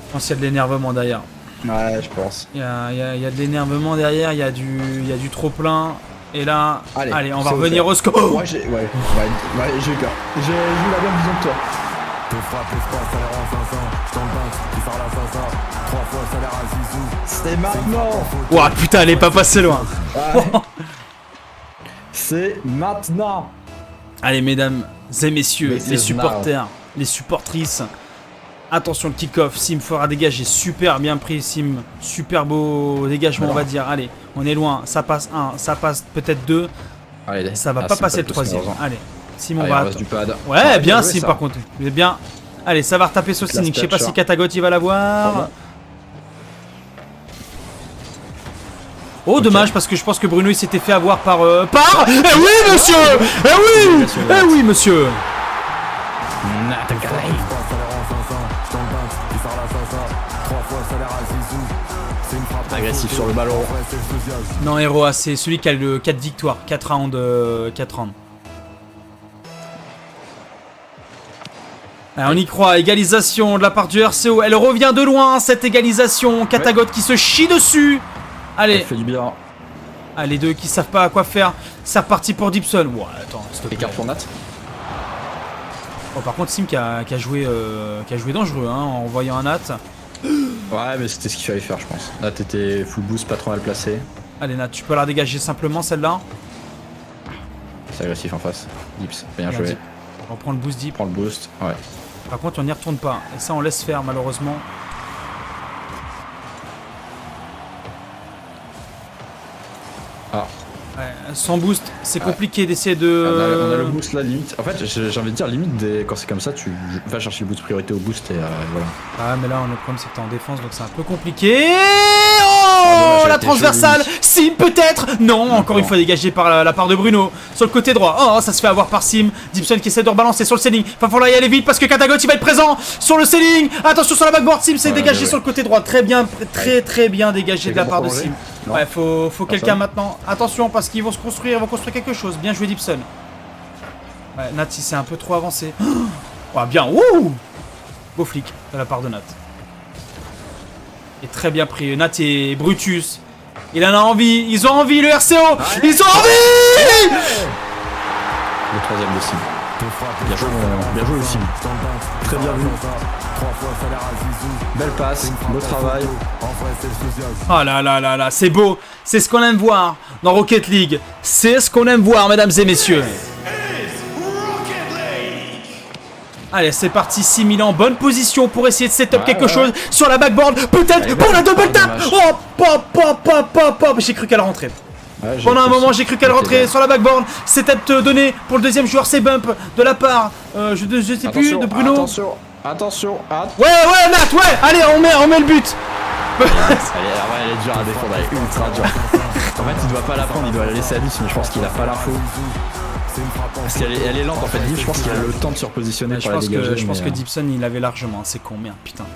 Je pense qu'il y a de l'énervement derrière. Ouais, je pense. Il y a de l'énervement derrière, il y a du trop plein. Et là, allez on va revenir au score. Moi j'ai eu peur. J'ai eu la même vision que toi. C'est maintenant. Ouah, putain, elle est pas passée loin. Ouais. C'est maintenant. Allez, mesdames et messieurs, les supporters, les supportrices. Attention, le kick-off. Sim fera dégager. Super bien pris, Sim. Super beau dégagement, on va dire. Allez, on est loin. Ça passe 1, ça passe peut-être 2. Allez, ça va pas passer le troisième. Allez, Sim, on va. Du pad. Ouais, bien, Sim, par contre. Vous êtes bien. Allez, ça va retaper sur le Cynic. Je sais pas si Katagot il va l'avoir. Oh, dommage, parce que je pense que Bruno il s'était fait avoir par. Eh oui, monsieur! Eh oui, monsieur! Agressif sur le ballon. Non, Hero, c'est celui qui a le 4 victoires, 4 rounds. 4 rounds. Allez, on y croit, égalisation de la part du RCO. Elle revient de loin, cette égalisation. Katagot qui se chie dessus. Allez. Elle fait du bien. Ah, les deux qui savent pas quoi faire. C'est reparti pour Dipson. Ouais, attends, s'il te plaît. Écart pour Nat. Oh, par contre, Sim qui a joué dangereux hein, en voyant un Nat. Ouais, mais c'était ce qu'il fallait faire, je pense. Nat était full boost, pas trop mal placé. Allez, Nat, tu peux la dégager simplement celle-là. C'est agressif en face. Dips, bien joué. On prend le boost Dip. Prends le boost, ouais. Par contre, on n'y retourne pas. Et ça, on laisse faire, malheureusement. Ah. Ouais, sans boost, c'est compliqué d'essayer de... On a le boost là, limite. En fait, j'ai envie de dire, limite, quand c'est comme ça, tu vas chercher le boost priorité au boost et voilà. Ah, mais là, le problème, c'est que t'es en défense, donc c'est un peu compliqué. Oh, la transversale. Sim, peut-être. Non, encore une fois dégagé par la part de Bruno. Sur le côté droit. Oh, ça se fait avoir par Sim. Dipson qui essaie de rebalancer sur le ceiling. Va falloir y aller vite parce que Katagot, il va être présent sur le ceiling. Attention sur la backboard. Sim s'est dégagé sur le côté droit. Très bien, très bien dégagé de la part de Sim. Ouais, faut quelqu'un maintenant. Attention parce qu'ils vont se construire, ils vont construire quelque chose. Bien joué Dipson. Ouais, Nat, il s'est un peu trop avancé. Oh, bien. Wouh! Beau flic de la part de Nat. Et très bien pris. Nat et Brutus. Il en a envie. Ils ont envie, le RCO. Ils ont envie! Le troisième de Sim. Bien joué Sim. Très bien vu. Belle passe, beau travail. Oh là là là là, c'est beau. C'est ce qu'on aime voir dans Rocket League. C'est ce qu'on aime voir, mesdames et messieurs. Allez, c'est parti, 6 Milan, bonne position pour essayer de setup quelque chose sur la backboard. Peut-être pour la double tap. Oh, pop. J'ai cru qu'elle rentrait. Pendant un moment, j'ai cru qu'elle rentrait sur la backboard. Setup donné pour le deuxième joueur, c'est bump de la part, je sais plus, de Bruno. Attention. Ouais, Nat, ouais. Allez, on met le but. Elle est dure à défendre, elle est ultra dure. En fait, il doit pas la prendre, il doit la laisser à 10, mais je pense qu'il a pas l'info. Parce qu'elle est lente en fait, je pense qu'il a le temps de se repositionner pour la dégager. Je pense que Dipson il avait largement, c'est con, merde, putain.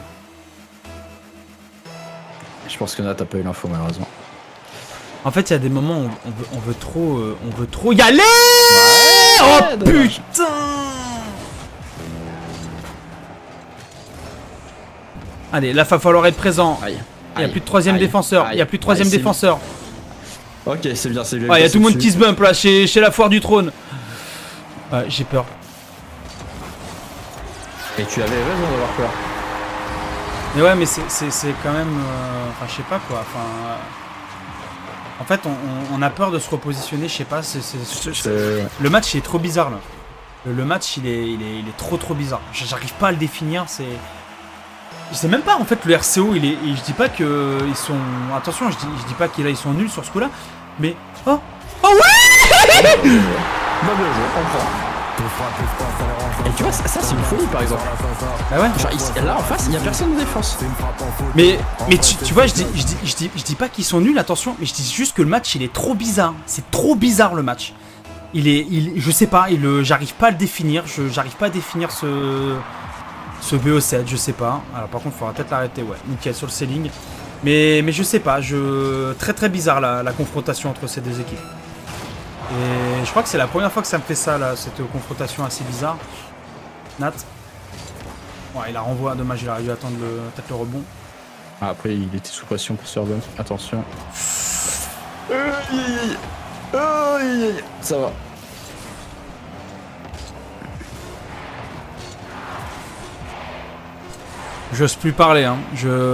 Je pense que Nat a pas eu l'info malheureusement. En fait, il y a des moments où on veut trop y aller. Oh putain. Allez, là, va falloir être présent. Il n'y a plus de troisième défenseur. Ok, c'est bien. Il y a tout le monde qui se bump là, chez la foire du trône. Ouais, j'ai peur. Et tu avais raison d'avoir peur. Mais ouais, mais c'est quand même... Enfin, je sais pas quoi. Enfin... En fait, on a peur de se repositionner, je sais pas. Le match est trop bizarre là. Le match, il est trop bizarre. J'arrive pas à le définir. Je sais même pas, en fait, le RCO, je dis pas que ils sont... Attention, je dis pas qu'ils sont nuls sur ce coup-là, mais... Oh ouais. Bah, bien joué, on prend. Et tu vois, ça c'est une folie par exemple. Bah ouais. Genre, là en face, il y a personne en défense. Mais tu vois, je dis pas qu'ils sont nuls, attention, mais je dis juste que le match, il est trop bizarre. C'est trop bizarre, le match. Je sais pas, j'arrive pas à le définir. J'arrive pas à définir ce BO7, je sais pas. Alors par contre, il faudra peut-être l'arrêter, ouais. Nickel sur le ceiling. Mais je sais pas, très bizarre la confrontation entre ces deux équipes. Et je crois que c'est la première fois que ça me fait ça, là, cette confrontation assez bizarre. Nat. Ouais, il a renvoie, dommage, il aurait dû attendre peut-être le rebond. Ah, après, il était sous pression pour se faire bump. Attention. Ça va. J'ose plus parler, hein.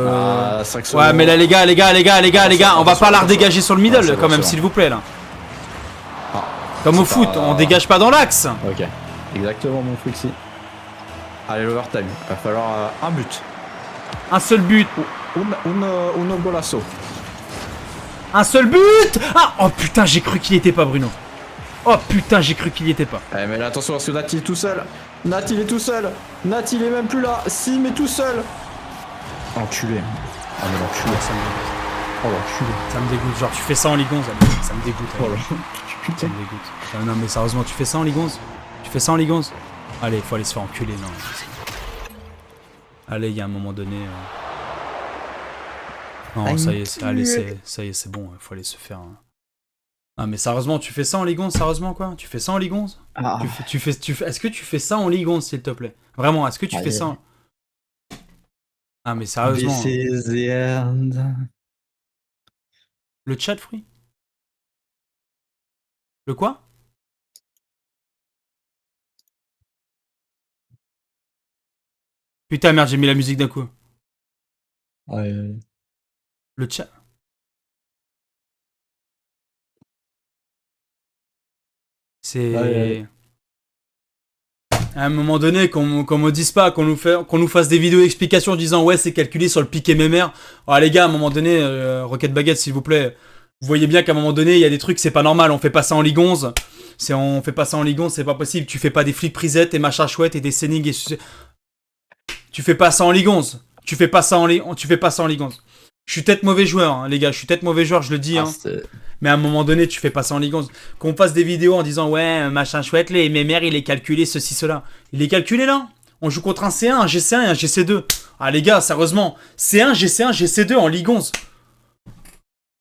Ah, 5 secondes. Ouais, mais là, les gars, on va pas la redégager sur le middle, quand même, s'il vous plaît, là. Ah, comme au foot, on dégage pas dans l'axe. Ok, exactement mon Frixie. Allez, l'overtime, il va falloir un but. Un seul but. Uno golasso. Un seul but. Ah, oh putain, j'ai cru qu'il était pas, Bruno. Oh putain, j'ai cru qu'il y était pas. Eh, mais là, attention parce que Nat il est tout seul. Nat il est tout seul. Nat il est même plus là. Si, mais tout seul. Enculé. Ah, mais l'enculé. Ça me dégoûte. Oh, l'enculé. Ça me dégoûte. Genre, tu fais ça en Ligue 11, ça me dégoûte. Oh, là. Ça me dégoûte. Ah, non, mais sérieusement, tu fais ça en Ligue 11? Tu fais ça en Ligue 11? Allez, faut aller se faire enculer, non. Allez, il y a un moment donné. Non, ça y est, allez, ça y est, c'est bon, faut aller se faire. Ah, mais sérieusement, tu fais ça en Ligue 11, sérieusement, quoi? Tu fais ça en Ligue 11? Ah. Est-ce que tu fais ça en Ligue 11, s'il te plaît? Vraiment, est-ce que tu fais ça en... Ah, mais sérieusement. This is the end. Le chat, fruit? Le quoi? Putain, merde, j'ai mis la musique d'un coup. Ouais. Le chat. C'est... Ouais. À un moment donné, qu'on me dise pas, qu'on nous fasse des vidéos explications disant ouais, c'est calculé sur le pic MMR. Ah, les gars, à un moment donné, Rocket Baguette, s'il vous plaît. Vous voyez bien qu'à un moment donné, il y a des trucs, c'est pas normal. On fait pas ça en Ligue 11. On fait pas ça en Ligue 11, c'est pas possible. Tu fais pas des flics prisettes et machin chouette et des sending et... Tu fais pas ça en Ligue 11. Tu fais pas ça en Ligue 11. Je suis peut-être mauvais joueur, hein, les gars. Je suis peut-être mauvais joueur, je le dis. Hein. Mais à un moment donné, tu fais pas ça en Ligue 11. Qu'on fasse des vidéos en disant ouais, machin chouette, les MMR, il est calculé, ceci, cela. Il est calculé là. On joue contre un C1, un GC1 et un GC2. Ah les gars, sérieusement. C1, GC1, GC2 en Ligue 11.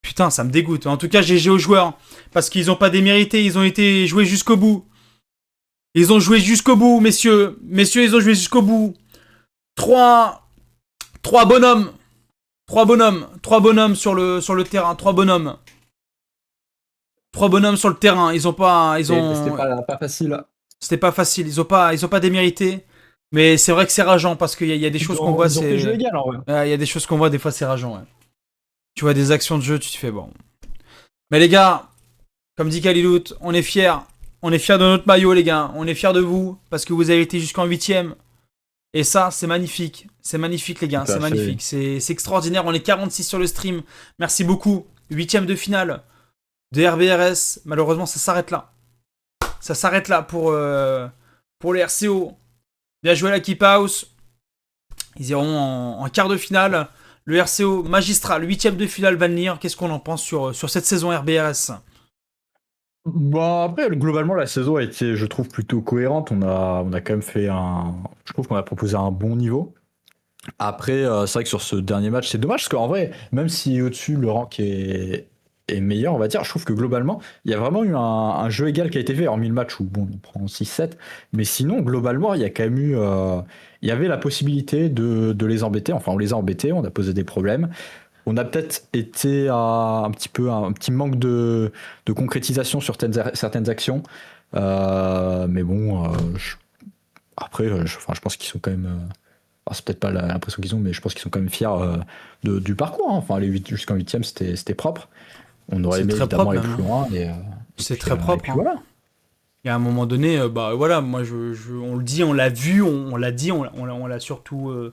Putain, ça me dégoûte. En tout cas, GG aux joueurs. Parce qu'ils ont pas démérité, ils ont été joués jusqu'au bout. Ils ont joué jusqu'au bout, messieurs. Messieurs, ils ont joué jusqu'au bout. Trois bonhommes. Trois bonhommes sur le terrain. Trois bonhommes sur le terrain. C'était pas facile. C'était pas facile. Ils ont pas démérité. Mais c'est vrai que c'est rageant parce qu'il y a des choses qu'on voit. Ils ont fait jeu égal, en vrai. Il y a des choses qu'on voit, des fois c'est rageant. Ouais. Tu vois des actions de jeu, tu te fais bon. Mais les gars, comme dit Kalilout, on est fiers. On est fiers de notre maillot, les gars. On est fiers de vous parce que vous avez été jusqu'en 8ème. Et ça, c'est magnifique. C'est magnifique, les gars. C'est magnifique. C'est extraordinaire. On est 46 sur le stream. Merci beaucoup. 8ème de finale de RBRS. Malheureusement, ça s'arrête là. Ça s'arrête là pour les RCO. Bien joué la Keep House. Ils iront en quart de finale. Le RCO magistral, 8ème de finale Van Leer. Qu'est-ce qu'on en pense sur cette saison RBRS? Bon, après, globalement, la saison a été, je trouve, plutôt cohérente. On a quand même fait je trouve qu'on a proposé un bon niveau. Après, c'est vrai que sur ce dernier match, c'est dommage parce qu'en vrai, même si au-dessus, le rank est meilleur, on va dire, je trouve que globalement, il y a vraiment eu un jeu égal qui a été fait, hormis le match où, bon, on prend 6-7. Mais sinon, globalement, il y a quand même eu... il y avait la possibilité de les embêter. Enfin, on les a embêtés, on a posé des problèmes. On a peut-être été un petit manque de concrétisation sur certaines actions. Mais bon, après, je pense qu'ils sont quand même... c'est peut-être pas l'impression qu'ils ont, mais je pense qu'ils sont quand même fiers du parcours. Hein. Enfin, aller jusqu'en 8ème, c'était propre. On aurait aimé évidemment aller plus loin. C'est très propre. Voilà. Et à un moment donné, bah voilà, moi on le dit, on l'a vu, on l'a dit, on l'a surtout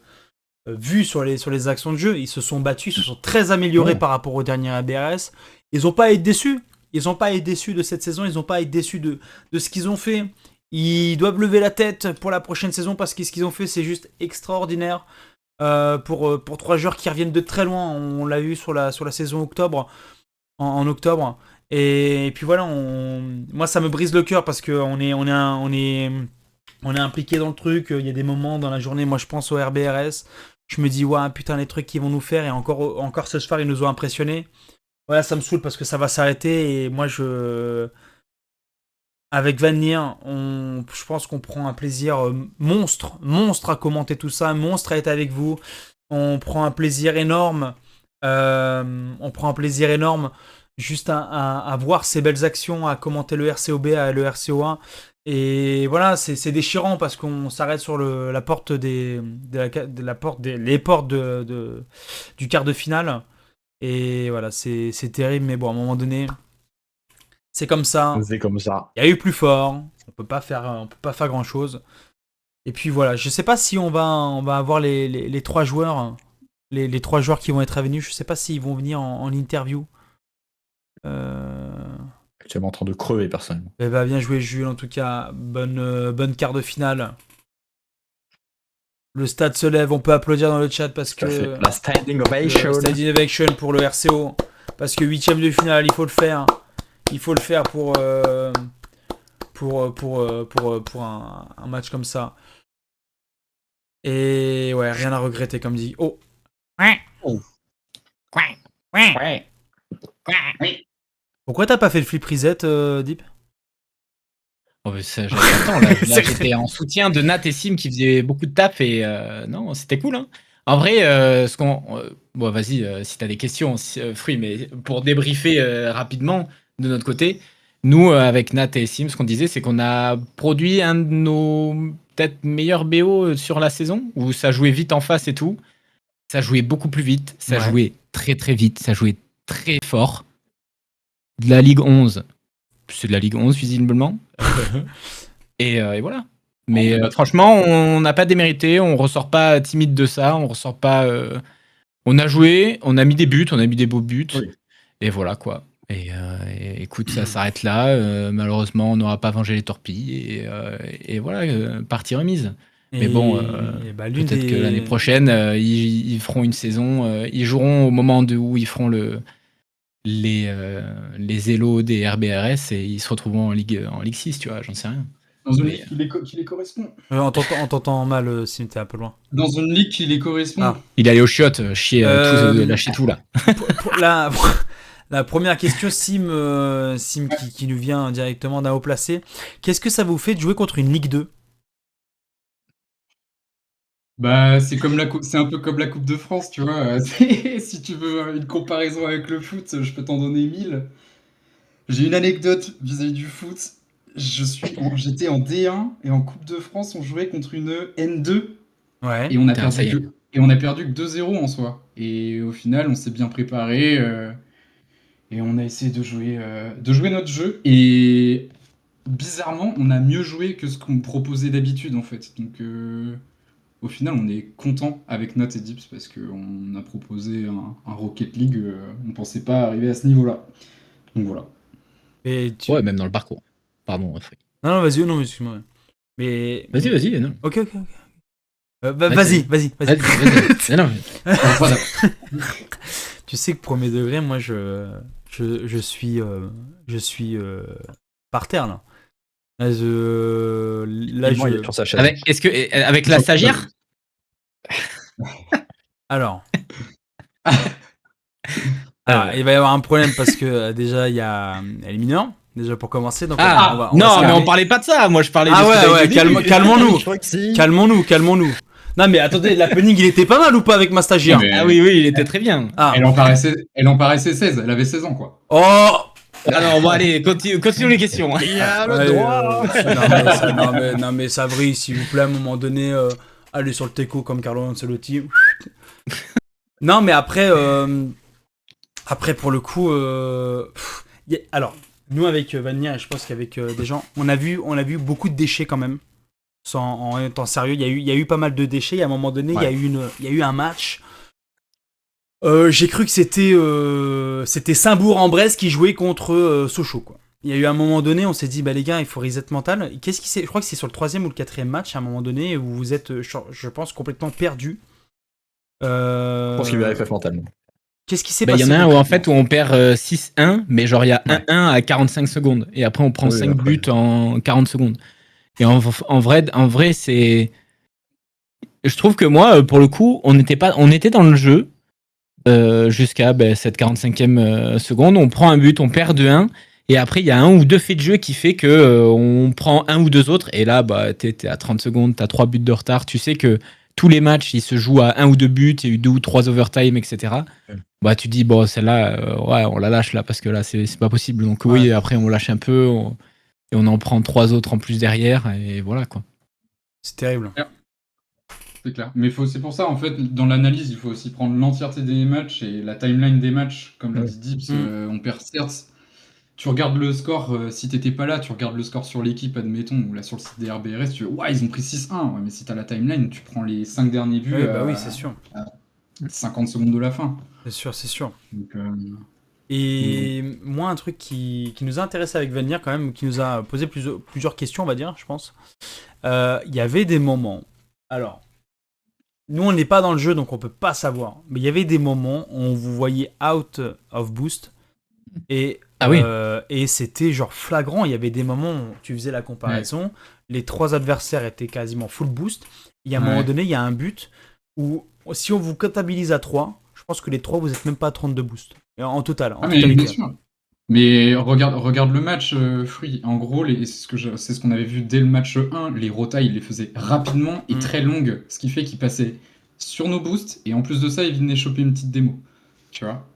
vu sur les actions de jeu. Ils se sont battus, ils se sont très améliorés Ouais. par rapport au dernier ABRS. Ils n'ont pas été déçus. Ils n'ont pas été déçus de cette saison, ils n'ont pas été déçus de ce qu'ils ont fait. Ils doivent lever la tête pour la prochaine saison parce que ce qu'ils ont fait, c'est juste extraordinaire. Pour 3 joueurs qui reviennent de très loin, on l'a vu sur la saison octobre, en octobre. Et puis voilà, moi ça me brise le cœur parce qu'on on est impliqué dans le truc. Il y a des moments dans la journée, moi je pense au RBRS, je me dis, ouais, putain, les trucs qu'ils vont nous faire, et encore ce soir, ils nous ont impressionnés. Voilà, ça me saoule parce que ça va s'arrêter, et moi avec Vanir, je pense qu'on prend un plaisir monstre à commenter tout ça, monstre à être avec vous. On prend un plaisir énorme. On prend un plaisir énorme juste à voir ces belles actions, à commenter le RCOB, le RCO1. Et voilà, c'est déchirant parce qu'on s'arrête sur la porte les portes du quart de finale. Et voilà, c'est terrible, mais bon, à un moment donné, c'est comme ça. C'est comme ça. Il y a eu plus fort. On peut pas faire grand chose. Et puis voilà, je sais pas si on va avoir les 3 joueurs, les 3 joueurs qui vont être venus. Je sais pas s'ils vont venir en interview. Actuellement en train de crever, personnellement. Eh ben, bien joué Jules, en tout cas, bonne quart de finale. Le stade se lève, on peut applaudir dans le chat parce Tout à fait. que La standing ovation. Standing Ovation pour le RCO, parce que 8ème de finale, il faut le faire. Il faut le faire pour un match comme ça. Et ouais, rien à regretter comme dit. Oh. Oh. Pourquoi t'as pas fait le flip reset, Deep? Oh, mais ça, j'attends, là, C'est j'étais en soutien de Nat et Sim qui faisaient beaucoup de taf et non, c'était cool. Hein. En vrai, bon, vas-y, si t'as des questions, Fruit, mais pour débriefer rapidement de notre côté, nous, avec Nat et Sim, ce qu'on disait, c'est qu'on a produit un de nos peut-être meilleurs BO sur la saison, où ça jouait vite en face et tout. Ça jouait beaucoup plus vite, ça Ouais. jouait très très vite, ça jouait très fort. De la Ligue 11, c'est de la Ligue 11 visiblement. Et voilà. Mais franchement, on n'a pas démérité, on ressort pas timide de ça, on ressort pas. On a joué, on a mis des buts, on a mis des beaux buts, Oui. et voilà quoi. Et écoute, ça s'arrête là. Malheureusement, on n'aura pas vengé les torpilles, et voilà, partie remise. Mais bon, bah, peut-être que l'année prochaine, ils feront une saison, ils joueront au moment où ils feront les élos des RBRS et ils se retrouveront en Ligue 6, tu vois, j'en sais rien. Dans une Mais, ligue qui les correspond. on t'entend mal, Sim, t'es un peu loin. Dans une ligue qui les correspond. Ah. Il est allé aux chiottes, chier, lâcher tout là. La première question, Sim qui nous vient directement d'un haut placé. Qu'est-ce que ça vous fait de jouer contre une Ligue 2? Bah, c'est un peu comme la Coupe de France, tu vois. Si tu veux une comparaison avec le foot, je peux t'en donner 1000. J'ai une anecdote vis-à-vis du foot. J'étais en D1 et en Coupe de France, on jouait contre une N2 Ouais. et on a Putain, ça y perdu que 2-0 en soi. Et au final, on s'est bien préparé et on a essayé de jouer notre jeu. Et bizarrement, on a mieux joué que ce qu'on me proposait d'habitude en fait. Donc au final, on est content avec Nat et Dips parce qu'on a proposé un Rocket League. On pensait pas arriver à ce niveau-là. Donc voilà. Et Ouais, même dans le parcours. Pardon, Free. Non, vas-y, non, excuse-moi. Mais. Vas-y, non. Ok. Vas-y. Vas-y. Non, Voilà. Tu sais que premier degré, moi, je suis par terre là. Là, Vivement, il est sur sa chaise. avec la stagiaire. Alors, il va y avoir un problème parce que déjà, il y a elle est mineure, déjà pour commencer. Donc on va non, se mais calmer. on parlait pas de ça. Moi, je parlais de Ah ce que t'avais ouais, dit au début. calmons-nous. Je crois que si. Calmons-nous. Non, mais attendez, l'happening, il était pas mal ou pas avec ma stagiaire? Mais- Ah oui, il était très bien. Ah. Elle en paraissait 16, elle avait 16 ans quoi. Oh. Ah non, bon, allez, continue les questions. Il a le Ouais, droit. non mais ça brille, s'il vous plaît, à un moment donné, allez sur le teco comme Carlo Ancelotti. Non, mais après pour le coup, alors, Nous, avec Vanilla, et je pense qu'avec des gens, on a vu beaucoup de déchets quand même. En étant sérieux, il y a eu pas mal de déchets. Et à un moment donné, il y a eu un match. J'ai cru que c'était Saint-Bourg-en-Bresse qui jouait contre Sochaux, quoi. Il y a eu un moment donné, on s'est dit, bah les gars, il faut reset mental. Je crois que c'est sur le 3e ou le 4e match, à un moment donné, où vous êtes, je pense, complètement perdu. Je pense qu'il y a FF mentalement. Qu'est-ce qui s'est Il passé y en a un où en concrètement fait où on perd 6-1, mais genre il y a 1-1 à 45 secondes. Et après on prend 5 buts en 40 secondes. Et en vrai, c'est. Je trouve que moi, pour le coup, on était dans le jeu jusqu'à cette 45e seconde. On prend un but, on perd 2-1. Et après, il y a un ou deux faits de jeu qui fait que on prend un ou deux autres. Et là, t'es à 30 secondes, t'as 3 buts de retard. Tu sais que tous les matchs, ils se jouent à un ou deux buts, il y a eu 2 ou 3 overtime, etc. Ouais. Tu dis, bon, celle-là, ouais, on la lâche là, parce que là, c'est pas possible. Donc oui, après, on lâche un peu, et on en prend 3 autres en plus derrière, et voilà, quoi. C'est terrible. C'est clair. Mais c'est pour ça, en fait, dans l'analyse, il faut aussi prendre l'entièreté des matchs et la timeline des matchs, comme l'a dit Dips, on perd certes. Tu regardes le score, si t'étais pas là, tu regardes le score sur l'équipe, admettons, ou là sur le site des RBRS, tu vois, ils ont pris 6-1. Ouais, mais si t'as la timeline, tu prends les 5 derniers buts oui, c'est sûr. À 50 secondes de la fin. C'est sûr. Donc, et moi, un truc qui nous a intéressé avec Vanir, quand même, qui nous a posé plusieurs questions, on va dire, je pense. Il y avait des moments. Alors, nous, on n'est pas dans le jeu, donc on peut pas savoir. Mais il y avait des moments où on vous voyait out of boost. Et, et c'était genre flagrant. Il y avait des moments où tu faisais la comparaison. Les 3 adversaires étaient quasiment full boost. Et à un moment donné, il y a un but où, si on vous comptabilise à 3, je pense que les 3, vous n'êtes même pas à 32 boost. En total. Mais bien sûr. Mais regarde le match, Free. En gros, c'est ce qu'on avait vu dès le match 1. Les rotas, ils les faisaient rapidement et très longues. Ce qui fait qu'ils passaient sur nos boosts. Et en plus de ça, ils venaient choper une petite démo. Tu vois.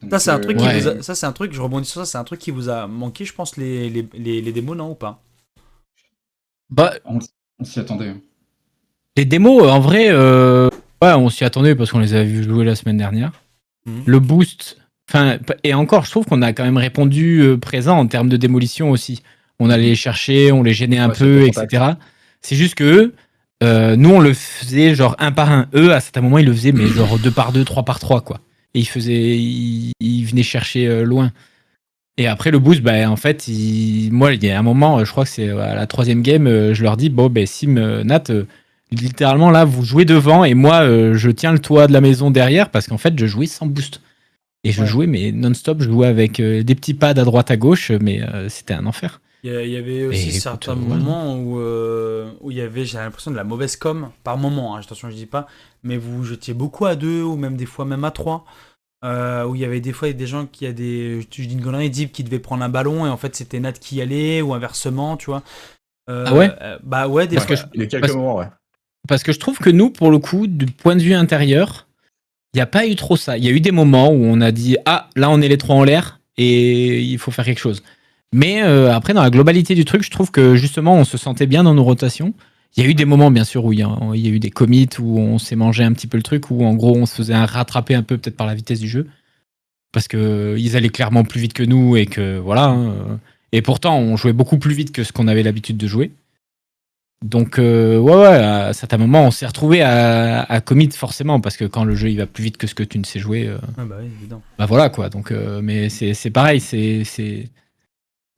Donc, ça, c'est un truc qui vous a... Ça, c'est un truc, je rebondis sur ça, c'est un truc qui vous a manqué, je pense, les démos, non, ou pas? On s'y attendait. Les démos, en vrai, on s'y attendait parce qu'on les avait vus jouer la semaine dernière. Le boost, et encore, je trouve qu'on a quand même répondu présent en termes de démolition aussi. On allait les chercher, on les gênait un peu, etc. C'est juste que nous, on le faisait genre 1 par 1. Eux, à certains moments, ils le faisaient, mais genre 2 par 2, 3 par 3, quoi. Et ils venaient chercher loin. Et après, le boost, en fait, moi, il y a un moment, je crois que c'est à la 3e game, je leur dis, bon, Sim, Nat, littéralement, là, vous jouez devant, et moi, je tiens le toit de la maison derrière, parce qu'en fait, je jouais sans boost. Et je jouais, mais non-stop, je jouais avec des petits pads à droite, à gauche, mais c'était un enfer. Il y avait aussi certains moments où il y avait, j'ai l'impression, de la mauvaise com, par moment, attention, je dis pas, mais vous jetiez beaucoup à 2, ou même des fois même à 3. Où il y avait des fois des gens qui a des, je dis une connerie, Deep qui devait prendre un ballon et en fait c'était Nat qui y allait ou inversement, tu vois. Ah ouais. Bah ouais, des fois. Il y a quelques moments, ouais. Parce que je trouve que nous, pour le coup, du point de vue intérieur, il n'y a pas eu trop ça. Il y a eu des moments où on a dit là on est les 3 en l'air et il faut faire quelque chose. Mais après, dans la globalité du truc, je trouve que justement on se sentait bien dans nos rotations. Il y a eu des moments, bien sûr, où il y a eu des commits, où on s'est mangé un petit peu le truc, où en gros on se faisait rattraper un peu peut-être par la vitesse du jeu. Parce qu'ils allaient clairement plus vite que nous, et que voilà. Et pourtant, on jouait beaucoup plus vite que ce qu'on avait l'habitude de jouer. Donc, à certains moments, on s'est retrouvé à commit forcément, parce que quand le jeu il va plus vite que ce que tu ne sais jouer, évident. Voilà quoi. Donc, mais c'est pareil, c'est.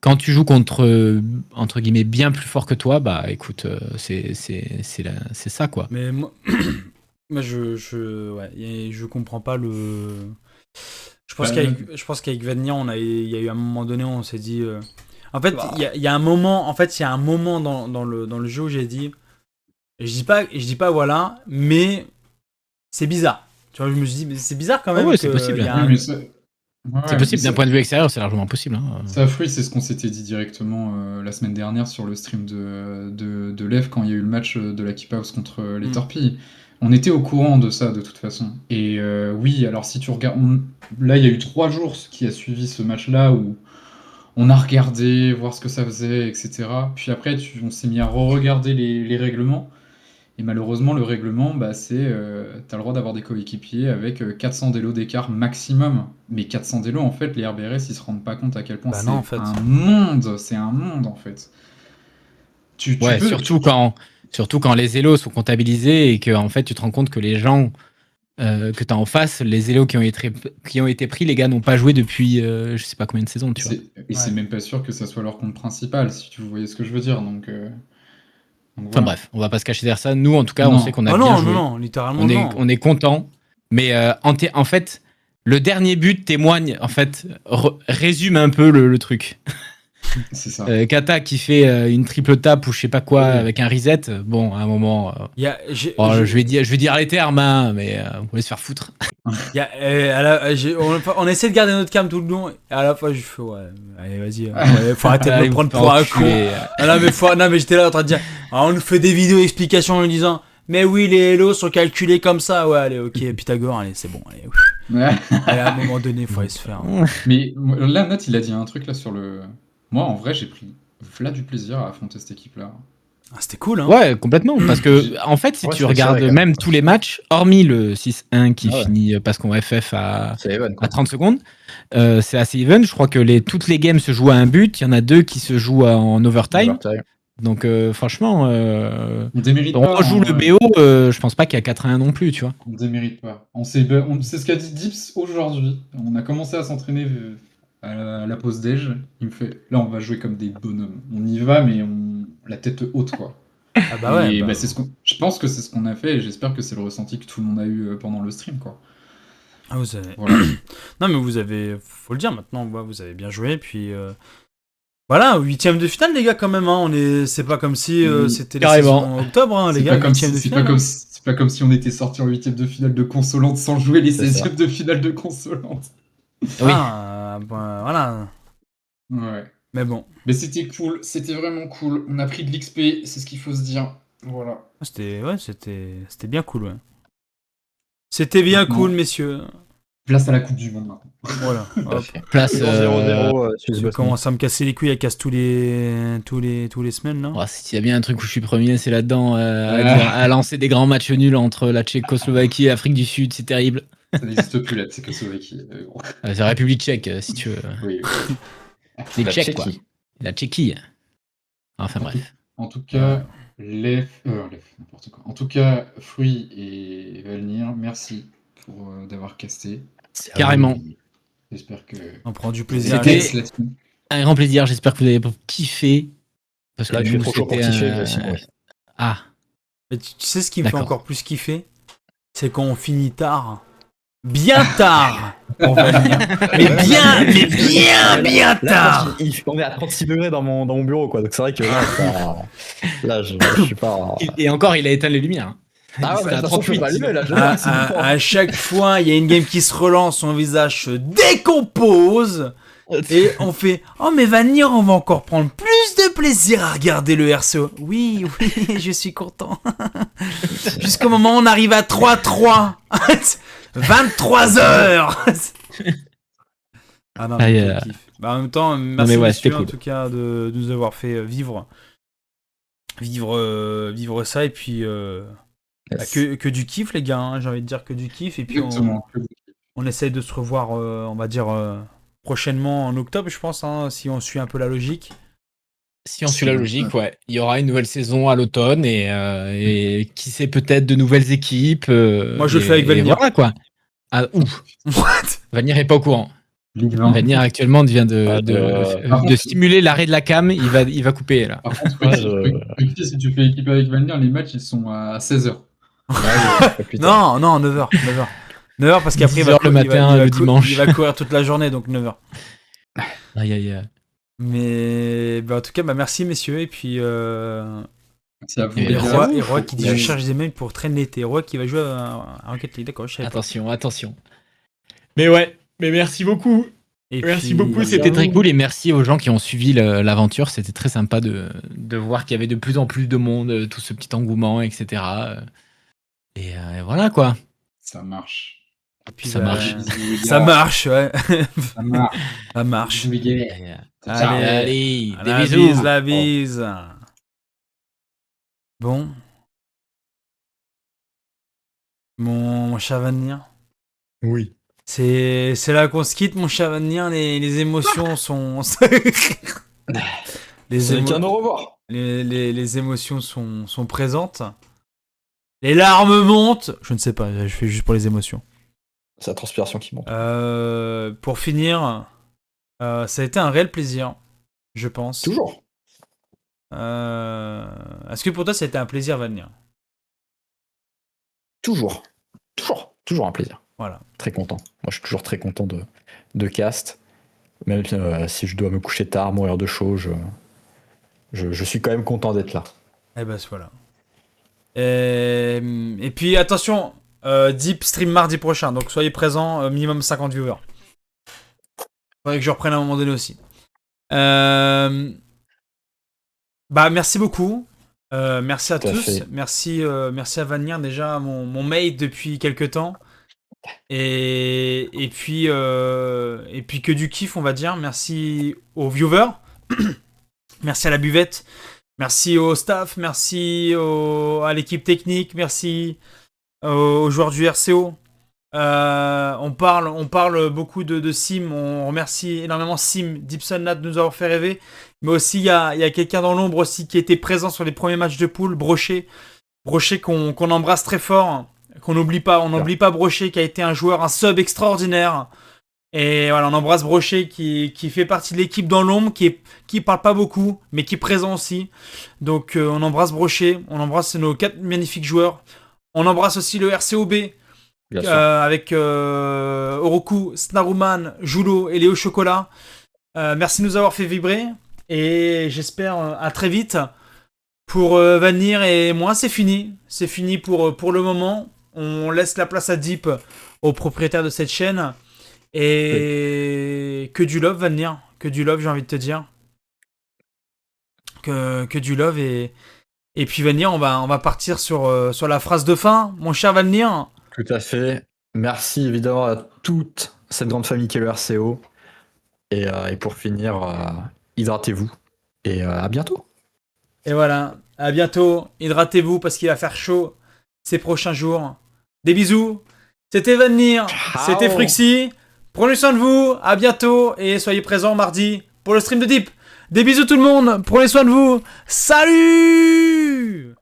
Quand tu joues contre, entre guillemets, bien plus fort que toi, écoute, c'est ça, quoi. Mais moi, je comprends pas le... Je pense qu'avec Vanilla, il y a eu un moment donné où on s'est dit... En fait, il y a un moment dans le jeu où j'ai dit... Je dis pas voilà, mais c'est bizarre. Tu vois, je me suis dit, mais c'est bizarre quand même. C'est possible. C'est possible, d'un point de vue extérieur, c'est largement possible. Ça, Fruit, c'est ce qu'on s'était dit directement la semaine dernière sur le stream de Lev quand il y a eu le match de la Keep House contre les Torpilles. On était au courant de ça de toute façon. Et oui, alors si tu regardes... Là, il y a eu 3 jours qui a suivi ce match-là où on a regardé, voir ce que ça faisait, etc. Puis après, on s'est mis à re-regarder les règlements. Et malheureusement, le règlement, bah, c'est t'as le droit d'avoir des coéquipiers avec 400 d'élo d'écart maximum. Mais 400 d'élo, en fait, les RBRS, ils se rendent pas compte à quel point Bah c'est non, en fait. c'est un monde, en fait. Tu Ouais, peux. surtout quand les élos sont comptabilisés et que en fait tu te rends compte que les gens que t'as en face, les élos qui ont été pris, les gars n'ont pas joué depuis je sais pas combien de saisons, tu vois. C'est même pas sûr que ça soit leur compte principal, si tu voyais ce que je veux dire. Donc Enfin voilà. bref, on va pas se cacher derrière ça. Nous, en tout cas, on Non. sait qu'on a Ah bien non, joué. non, littéralement On est content. Mais en fait, le dernier but témoigne, en fait, résume un peu le truc. C'est ça. Kata qui fait une triple tape ou je sais pas quoi Oui. avec un reset. Bon, à un moment, je vais dire les termes, hein, mais on va se faire foutre. on essaie de garder notre calme tout le long. Et à la fois, je fais ouais, allez, vas-y. Ouais, faut arrêter de Allez, me prendre vous pour un faire con. enculer. Ah, non, mais j'étais là en train de dire. Alors, on nous fait des vidéos explications en nous disant. Mais oui, les hellos sont calculés comme ça. Ouais, allez, ok, Pythagore, allez, c'est bon. Allez, Ouais. allez, à un moment donné, faut aller se faire. Mais là, Nat, il a dit un truc là sur le. Moi, en vrai, j'ai pris là du plaisir à affronter cette équipe-là. Ah, c'était cool, hein. Ouais, complètement. Parce que, en fait, si Ouais, tu c'est regardes vrai, quand même même. tous les matchs, hormis le 6-1 qui Ah ouais. finit parce qu'on FF C'est Evan, quoi. à 30 secondes, c'est assez even. Je crois que toutes les games se jouent à un but. Il y en a 2 qui se jouent en overtime. Donc, franchement, On démérite on pas. rejoue hein, le BO. Je pense pas qu'il y a 4-1 non plus, tu vois. On démérite pas. C'est ce qu'a dit Dips aujourd'hui. On a commencé à s'entraîner à la pause déj. Il me fait là, on va jouer comme des bonhommes. On y va, mais la tête haute, quoi. Ah bah ouais. Et bah, bah, je pense que c'est ce qu'on a fait et j'espère que c'est le ressenti que tout le monde a eu pendant le stream, quoi. ah, vous avez. Voilà. Non, mais vous avez. Faut le dire maintenant, ouais, vous avez bien joué. Puis. Voilà, 8ème de finale, les gars, quand même. Hein. C'est pas comme si c'était les Carrément. saisons octobre, hein, les C'est gars. pas comme 8ème de si, c'est finale. pas comme si, c'est pas comme si on était sorti en 8ème de finale de consolante sans jouer les C'est ça. 16ème de finale de consolante. Oui. Ah, ben, voilà. Ouais. Mais bon, Mais c'était cool, c'était vraiment cool. On a pris de l'XP, c'est ce qu'il faut se dire. Voilà. c'était bien cool, ouais. C'était bien Maintenant, cool, messieurs. place à la Coupe du Monde maintenant. Voilà. Hop. Place. Toujours 0-0, Suisse Tu Bosnie. commences à me casser les couilles, elle casse tous les semaines, là. Oh, s'il y a bien un truc où je suis premier, c'est là-dedans. Ah. À lancer des grands matchs nuls entre la Tchécoslovaquie et l'Afrique du Sud, c'est terrible. Ça n'existe plus la Tchécoslovaquie. Bon. C'est la République tchèque, si tu veux. Oui. Les La Tchèques, quoi. Tchéquie. La Tchéquie. Enfin bref. En tout cas, n'importe quoi. En tout cas, Fruit et Valnir, merci pour d'avoir casté. Carrément. J'espère que On prend du plaisir. C'était- avec- Next, let's go. Un grand plaisir, j'espère que vous avez kiffé. Parce Là, que je suis nous, trop chaud pour c'était kiffer, un- mais sinon, ouais. Ah, Mais tu sais ce qui me fait D'accord. encore plus kiffer? C'est quand on finit tard. Bien tard! On va dire. Mais bien tard! On est à 36 degrés dans mon bureau, quoi. Donc c'est vrai que là, je suis pas. et encore, il a éteint les lumières. Ah ouais, C'était mais à de toute façon, je peux 38. pas allumer, là. Je À chaque fois, il y a une game qui se relance, son visage se décompose. Et on fait oh mais Vanir, on va encore prendre plus de plaisir à regarder le RCO. Oui, je suis content. Jusqu'au moment où on arrive à 3-3. 23 heures. Ah non, Aïe, mais quel kiff. Bah, en même temps, merci mais ouais, messieurs, c'était en cool. tout cas de nous avoir fait vivre ça et puis bah, que du kiff les gars, hein, j'ai envie de dire que du kiff et puis Exactement. on essaye de se revoir, on va dire, prochainement en octobre, je pense, hein, si on suit un peu la logique. Si on suit la logique, ouais. Il y aura une nouvelle saison à l'automne et qui sait peut-être de nouvelles équipes. Moi, je le et- fais avec et Valnir. Voilà quoi. Ah, ouf. What? Valnir est pas au courant. Ligue 20. Valnir actuellement vient par de contre- stimuler l'arrêt de la cam. Il va couper là. Par contre, Ouais, Ruki, si tu fais équipe avec Valnir, les matchs ils sont à 16h. Non, 9h. 9h parce qu'après 10 heures le matin, le dimanche. il va courir toute la journée, donc 9h. Aïe aïe aïe. Mais bah, en tout cas, bah, merci messieurs. Et puis, Merci à vous. Et les gars. Roi qui dit je Merci. cherche des mails pour traîner l'été. Roi qui va jouer à Rocket League, d'accord, je savais pas. Attention. Mais ouais, mais merci beaucoup. Et Merci puis, beaucoup, c'était très cool et merci aux gens qui ont suivi l'aventure. C'était très sympa de voir qu'il y avait de plus en plus de monde, tout ce petit engouement, etc. Et voilà quoi. Ça marche. et puis, ça bah, marche. Bisous, les Ça gars. marche, ouais. Ça marche. Ça marche. Bisous, les gars. Allez, Allez, des bisous. La bise. Bon, Mon cher Vanir. Oui. C'est là qu'on se quitte, mon cher Vanir. Les émotions sont. les, C'est émo- qu'un au revoir. les émotions sont présentes. Les larmes montent. Je ne sais pas, je fais juste pour les émotions. C'est la transpiration qui monte. Pour finir, ça a été un réel plaisir, je pense. Toujours. Est-ce que pour toi ça a été un plaisir, Vanir? Toujours. Toujours. Toujours un plaisir. Voilà. Très content. Moi, je suis toujours très content de cast. Même si je dois me coucher tard, mourir de chaud, je suis quand même content d'être là. Eh ben voilà. Et puis attention, Deep stream mardi prochain, donc soyez présents, minimum 50 viewers. Faudrait que je reprenne à un moment donné aussi. Bah merci beaucoup. Merci à Tout à tous. fait. Merci à Vanir déjà, mon mate depuis quelques temps. Et puis que du kiff, on va dire. Merci aux viewers. Merci à la buvette. Merci au staff. Merci à l'équipe technique. Merci aux joueurs du RCO. On parle beaucoup de Sim. On remercie énormément Sim, Dipson Nat de nous avoir fait rêver. Mais aussi, il y a quelqu'un dans l'ombre aussi qui était présent sur les premiers matchs de poule, Brochet. Brochet qu'on embrasse très fort. Qu'on n'oublie pas. On n'oublie pas Brochet qui a été un joueur, un sub extraordinaire. Et voilà, on embrasse Brochet qui fait partie de l'équipe dans l'ombre, qui parle pas beaucoup, mais qui est présent aussi. Donc on embrasse Brochet. On embrasse nos 4 magnifiques joueurs. On embrasse aussi le RCOB. Avec Oroku, Snaruman, Julo et Léo Chocolat. Merci de nous avoir fait vibrer. Et j'espère à très vite. Pour Vanir et moi, c'est fini. C'est fini pour le moment. On laisse la place à Deep, au propriétaire de cette chaîne. Et que du love, Vanir. Que du love, j'ai envie de te dire. Que du love. Et puis Vanir, on va partir sur la phrase de fin. Mon cher Vanir. Tout à fait. Merci évidemment à toute cette grande famille qu'est le RCO. Et pour finir, hydratez-vous. Et à bientôt. Et voilà, à bientôt. Hydratez-vous parce qu'il va faire chaud ces prochains jours. Des bisous. C'était Vanir. C'était Fruxy. Prenez soin de vous. À bientôt. Et soyez présents mardi pour le stream de Deep. Des bisous tout le monde. Prenez soin de vous. Salut!